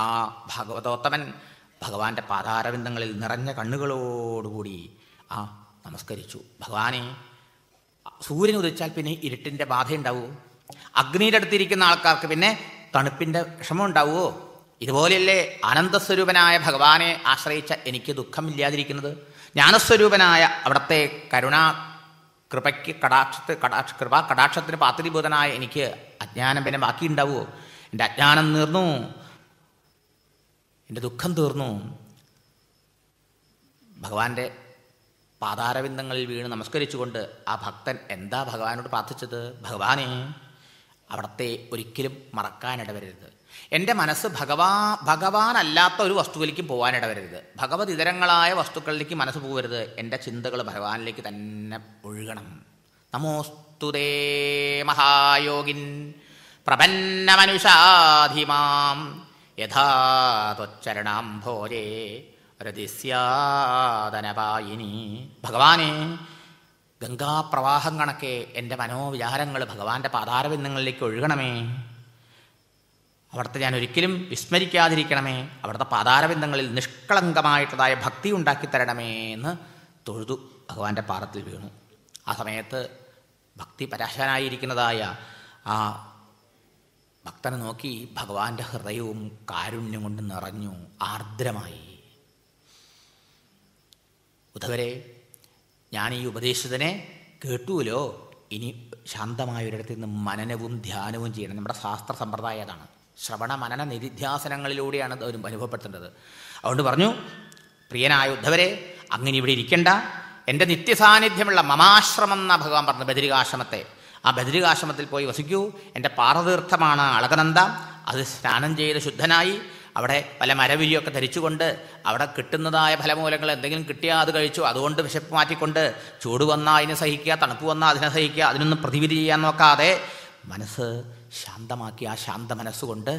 ആ ഭാഗവതോത്തമൻ ഭഗവാന്റെ പാദാരവിന്ദങ്ങളിൽ നിറഞ്ഞ കണ്ണുകളോടുകൂടി നമസ്കരിച്ചു. ഭഗവാനെ, സൂര്യൻ ഉദിച്ചാൽ പിന്നെ ഇരുട്ടിൻ്റെ ബാധയുണ്ടാവുമോ? അഗ്നിയുടെ അടുത്തിരിക്കുന്ന ആൾക്കാർക്ക് പിന്നെ തണുപ്പിൻ്റെ വിഷമം ഉണ്ടാവുമോ? ഇതുപോലെയല്ലേ ആനന്ദസ്വരൂപനായ ഭഗവാനെ ആശ്രയിച്ച എനിക്ക് ദുഃഖമില്ലാതിരിക്കുന്നത്? ജ്ഞാനസ്വരൂപനായ അവിടുത്തെ കൃപയ്ക്ക് കടാക്ഷത്തിന് പാത്രീഭൂതനായ എനിക്ക് അജ്ഞാനം പിന്നെ ബാക്കിയുണ്ടാവുമോ? എൻ്റെ അജ്ഞാനം തീർന്നു, എൻ്റെ ദുഃഖം തീർന്നു. ഭഗവാന്റെ പാതാരവിന്ദങ്ങളിൽ വീണ് നമസ്കരിച്ചുകൊണ്ട് ആ ഭക്തൻ എന്താ ഭഗവാനോട് പ്രാർത്ഥിച്ചത്? ഭഗവാനെ, അവിടത്തെ ഒരിക്കലും മറക്കാനിടവരരുത്. എൻ്റെ മനസ്സ് ഭഗവാനല്ലാത്ത ഒരു വസ്തുവിലേക്കും പോകാനിടവരരുത്. ഭഗവത് ഇതരങ്ങളായ വസ്തുക്കളിലേക്ക് മനസ്സ് പോകരുത്. എൻ്റെ ചിന്തകൾ ഭഗവാനിലേക്ക് തന്നെ ഒഴുകണം. നമോസ്തുതേ മഹായോഗിൻ പ്രപന്നമനുഷാധിമാം യഥാ ത്വച്ചരണാംഭോജേ രതിസ്യാദനപായിനി. ഭഗവാനെ, ഗംഗാപ്രവാഹം കണക്കെ എൻ്റെ മനോവിചാരങ്ങൾ ഭഗവാന്റെ പാതാരബിന്ദങ്ങളിലേക്ക് ഒഴുകണമേ. അവിടുത്തെ ഞാൻ ഒരിക്കലും വിസ്മരിക്കാതിരിക്കണമേ. അവിടുത്തെ പാതാരബിന്ദങ്ങളിൽ നിഷ്കളങ്കമായിട്ടുള്ളതായ ഭക്തി ഉണ്ടാക്കിത്തരണമേ എന്ന് തൊഴുതു ഭഗവാന്റെ പാദത്തിൽ വീണു. ആ സമയത്ത് ഭക്തി പരാശനായിരിക്കുന്നതായ ആ ഭക്തനെ നോക്കി ഭഗവാന്റെ ഹൃദയവും കാരുണ്യം കൊണ്ട് നിറഞ്ഞു, ആർദ്രമായി. ഉദ്ധവരെ, ഞാൻ ഈ ഉപദേശിച്ചതിനെ കേട്ടുവല്ലോ. ഇനി ശാന്തമായൊരിടത്ത് നിന്ന് മനനവും ധ്യാനവും ചെയ്യണം. നമ്മുടെ ശാസ്ത്ര സമ്പ്രദായം അതാണ്. ശ്രവണ മനന നിധിധ്യാസനങ്ങളിലൂടെയാണ് അത് അനുഭവപ്പെടുത്തേണ്ടത്. അതുകൊണ്ട് പറഞ്ഞു, പ്രിയനായ ഉദ്ധവരെ, അങ്ങനെ ഇവിടെ ഇരിക്കണ്ട. എൻ്റെ നിത്യസാന്നിധ്യമുള്ള മമാശ്രമം എന്നാ ഭഗവാൻ പറഞ്ഞു, ബദരികാശ്രമത്തെ. ആ ബദരികാശ്രമത്തിൽ പോയി വസിക്കൂ. എൻ്റെ പാദതീർത്ഥമാണ് അളകനന്ദ. അത് സ്നാനം ചെയ്ത് ശുദ്ധനായി അവിടെ പല മരവിരിയൊക്കെ ധരിച്ചുകൊണ്ട് അവിടെ കിട്ടുന്നതായ ഫലമൂലങ്ങൾ എന്തെങ്കിലും കിട്ടിയാൽ അത് കഴിച്ചു. അതുകൊണ്ട് വിശപ്പ് മാറ്റിക്കൊണ്ട് ചൂട് വന്നാൽ അതിനെ സഹിക്കുക, തണുപ്പ് വന്നാൽ അതിനെ സഹിക്കുക, അതിനൊന്നും പ്രതിവിധി ചെയ്യാൻ നോക്കാതെ മനസ്സ് ശാന്തമാക്കി ആ ശാന്ത മനസ്സുകൊണ്ട്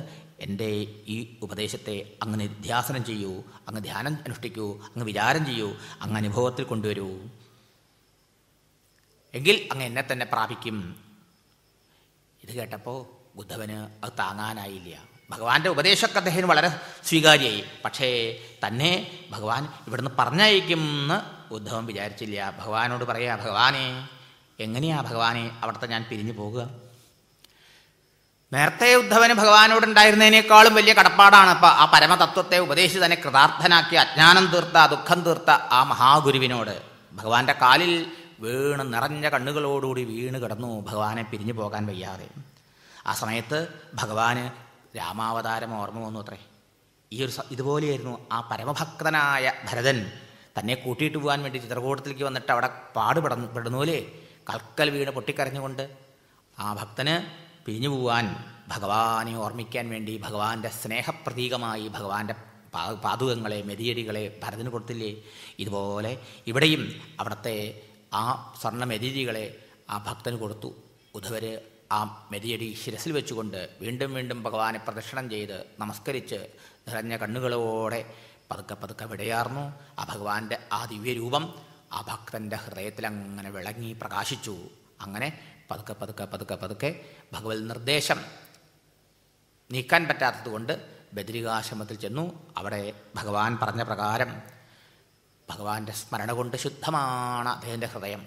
എൻ്റെ ഈ ഉപദേശത്തെ അങ്ങ് നിധ്യാസനം ചെയ്യൂ, അങ്ങ് ധ്യാനം അനുഷ്ഠിക്കൂ, അങ്ങ് വിചാരം ചെയ്യൂ, അങ്ങ് അനുഭവത്തിൽ കൊണ്ടുവരൂ. എങ്കിൽ അങ്ങ് എന്നെ തന്നെ പ്രാപിക്കും. ഇത് കേട്ടപ്പോൾ ഉദ്ധവന് അത് താങ്ങാനായില്ല. ഭഗവാന്റെ ഉപദേശമൊക്കെ അദ്ദേഹത്തിന് വളരെ സ്വീകാര്യമായി. പക്ഷേ തന്നെ ഭഗവാൻ ഇവിടുന്ന് പറഞ്ഞയക്കും എന്ന് ഉദ്ധവൻ വിചാരിച്ചില്ല. ഭഗവാനോട് പറയാ, ഭഗവാനെ, എങ്ങനെയാ ഭഗവാനെ അവിടുത്തെ ഞാൻ പിരിഞ്ഞു പോകുക? നേരത്തെ ഉദ്ധവന് ഭഗവാനോടുണ്ടായിരുന്നതിനേക്കാളും വലിയ കടപ്പാടാണ് ഇപ്പം ആ പരമതത്വത്തെ ഉപദേശിച്ച് തന്നെ കൃതാർത്ഥനാക്കി അജ്ഞാനം തീർത്ത, ദുഃഖം തീർത്ത ആ മഹാഗുരുവിനോട്. ഭഗവാന്റെ കാലിൽ വീണ് നിറഞ്ഞ കണ്ണുകളോടുകൂടി വീണ് കിടന്നു, ഭഗവാനെ പിരിഞ്ഞു പോകാൻ വയ്യാതെ. ആ സമയത്ത് ഭഗവാന് രാമാവതാരം ഓർമ്മ വന്നു അത്രേ. ഇതുപോലെയായിരുന്നു ആ പരമഭക്തനായ ഭരതൻ തന്നെ കൂട്ടിയിട്ട് പോകാൻ വേണ്ടി ചിത്രകൂടത്തിലേക്ക് വന്നിട്ട് അവിടെ പെടുന്നൂലേ, കൽക്കൽ വീണ് പൊട്ടിക്കരഞ്ഞുകൊണ്ട് ആ ഭക്തന് പിരിഞ്ഞു പോവാൻ ഭഗവാനെ ഓർമ്മിക്കാൻ വേണ്ടി ഭഗവാന്റെ സ്നേഹപ്രതീകമായി ഭഗവാന്റെ പാദുകങ്ങളെ, മെതിയടികളെ ഭരതന് കൊടുത്തില്ലേ? ഇതുപോലെ ഇവിടെയും അവിടുത്തെ ആ സ്വർണ്ണ മെതിയടികളെ ആ ഭക്തന് കൊടുത്തു. ഉദ്ധവര് ആ മെതിയടി ശിരസിൽ വെച്ചുകൊണ്ട് വീണ്ടും വീണ്ടും ഭഗവാനെ പ്രദക്ഷിണം ചെയ്ത് നമസ്കരിച്ച് നിറഞ്ഞ കണ്ണുകളോടെ പതുക്കെ പതുക്കെ വിടയാർന്നു. ആ ഭഗവാന്റെ ആ ദിവ്യരൂപം ആ ഭക്തൻ്റെ ഹൃദയത്തിൽ അങ്ങനെ വിളങ്ങി പ്രകാശിച്ചു. അങ്ങനെ പതുക്കെ പതുക്കെ പതുക്കെ പതുക്കെ ഭഗവത് നിർദ്ദേശം നീക്കാൻ പറ്റാത്തതുകൊണ്ട് ബദരികാശ്രമത്തിൽ ചെന്നു. അവിടെ ഭഗവാൻ പറഞ്ഞ പ്രകാരം ഭഗവാന്റെ സ്മരണ കൊണ്ട് ശുദ്ധമാണ് അദ്ദേഹത്തിൻ്റെ ഹൃദയം.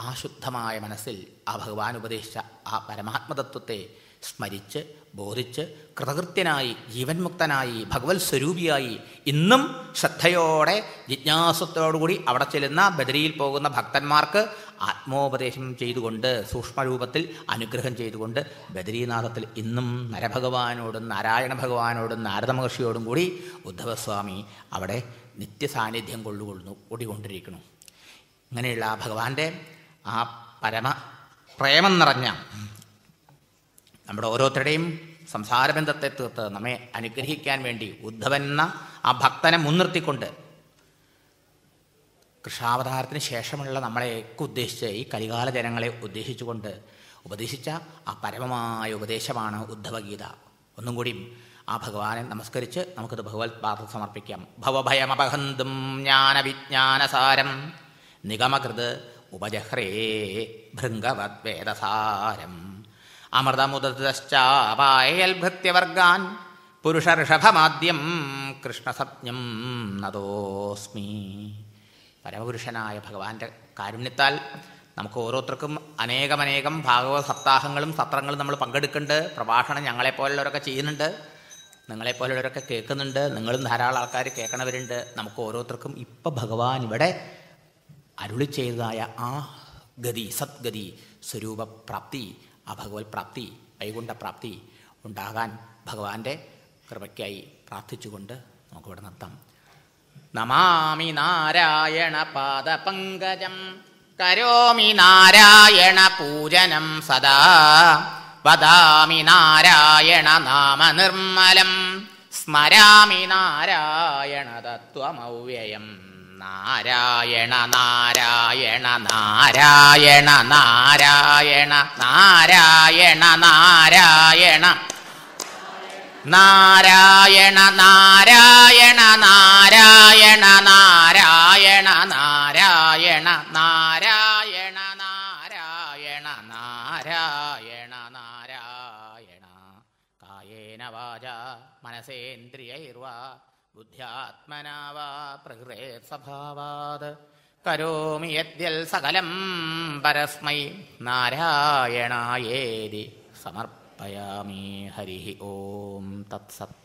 ആ ശുദ്ധമായ മനസ്സിൽ ആ ഭഗവാൻ ഉപദേശിച്ച ആ പരമാത്മതത്വത്തെ സ്മരിച്ച് ബോധിച്ച് കൃതകൃത്യനായി ജീവൻ മുക്തനായി ഭഗവത് സ്വരൂപിയായി ഇന്നും ശ്രദ്ധയോടെ ജിജ്ഞാസത്തോടുകൂടി അവിടെ ചെല്ലുന്ന ബദരിയിൽ പോകുന്ന ഭക്തന്മാർക്ക് ആത്മോപദേശം ചെയ്തുകൊണ്ട് സൂക്ഷ്മരൂപത്തിൽ അനുഗ്രഹം ചെയ്തുകൊണ്ട് ബദരീനാഥത്തിൽ ഇന്നും നരഭഗവാനോടും നാരായണ ഭഗവാനോടും നാരദ മഹർഷിയോടും കൂടി ഉദ്ധവസ്വാമി അവിടെ നിത്യസാന്നിധ്യം കൂടിക്കൊണ്ടിരിക്കുന്നു. ഇങ്ങനെയുള്ള ആ ഭഗവാന്റെ ആ പരമ പ്രേമം നിറഞ്ഞ നമ്മുടെ ഓരോരുത്തരുടെയും സംസാരബന്ധത്തെ തീർത്ത് നമ്മെ അനുഗ്രഹിക്കാൻ വേണ്ടി ഉദ്ധവൻ എന്ന ആ ഭക്തനെ മുൻനിർത്തിക്കൊണ്ട് കൃഷ്ണാവതാരത്തിന് ശേഷമുള്ള നമ്മളെയൊക്കെ ഉദ്ദേശിച്ച് ഈ കലികാല ജനങ്ങളെ ഉദ്ദേശിച്ചുകൊണ്ട് ഉപദേശിച്ച ആ പരമമായ ഉപദേശമാണ് ഉദ്ധവഗീത. ഒന്നും കൂടി ആ ഭഗവാനെ നമസ്കരിച്ച് നമുക്കത് ഭഗവത് പാദം സമർപ്പിക്കാം. ഭവഭയമപഹന്തും ജ്ഞാനവിജ്ഞാനസാരം നിഗമകൃത് ഉപജഹ്രേ ഭൃംഗവത് വേദസാരം അമൃതമുദശ്ചാപായൽഭൃത്യവർഗാൻ പുരുഷഋഷഭമാദ്യം കൃഷ്ണസപ്ഞം നതോസ്മി. പരമപുരുഷനായ ഭഗവാന്റെ കാരുണ്യത്താൽ നമുക്ക് ഓരോരുത്തർക്കും അനേകമനേകം ഭാഗവത സപ്താഹങ്ങളും സത്രങ്ങളും നമ്മൾ പങ്കെടുക്കുന്നുണ്ട്. പ്രഭാഷണം ഞങ്ങളെപ്പോലുള്ളവരൊക്കെ ചെയ്യുന്നുണ്ട്, നിങ്ങളെപ്പോലുള്ളവരൊക്കെ കേൾക്കുന്നുണ്ട്, നിങ്ങളും ധാരാളം ആൾക്കാർ കേൾക്കണവരുണ്ട്. നമുക്ക് ഓരോരുത്തർക്കും ഇപ്പം ഭഗവാൻ ഇവിടെ അരുളി ചെയ്തതായ ആ ഗതി, സദ്ഗതി, സ്വരൂപപ്രാപ്തി, ആ ഭഗവത് പ്രാപ്തി, വൈകുണ്ഠപ്രാപ്തി ഉണ്ടാകാൻ ഭഗവാന്റെ കൃപയ്ക്കായി പ്രാർത്ഥിച്ചുകൊണ്ട് നമുക്കിവിടെ നിർത്താം. നമാമി നാരായണ പാദപങ്കജം കരോമി നാരായണ പൂജനം സദാ വദാമി നാരായണ നാമ നിർമ്മലം സ്മരാമി നാരായണ തത്വമവ്യയം നാരായണ നാരായണ നാരായണ നാരായണ നാരായണ നാരായണ നാരായണ നാരായണ നാരായണ നാരായണ നാരായണ നാരായണ നാരായണ നാരായണ നാരായണ കായേന വാചാ മനസേന്ദ്രിയൈർവാ ബുദ്ധ്യാത്മനാ വാ പ്രകൃതേസ്വഭാവാത് കരോമി യദ്യൽ സകലം പരസ്മൈ നാരായണായേതി സമർപ്പയാമി. ഹരി ഓം തത്സത്.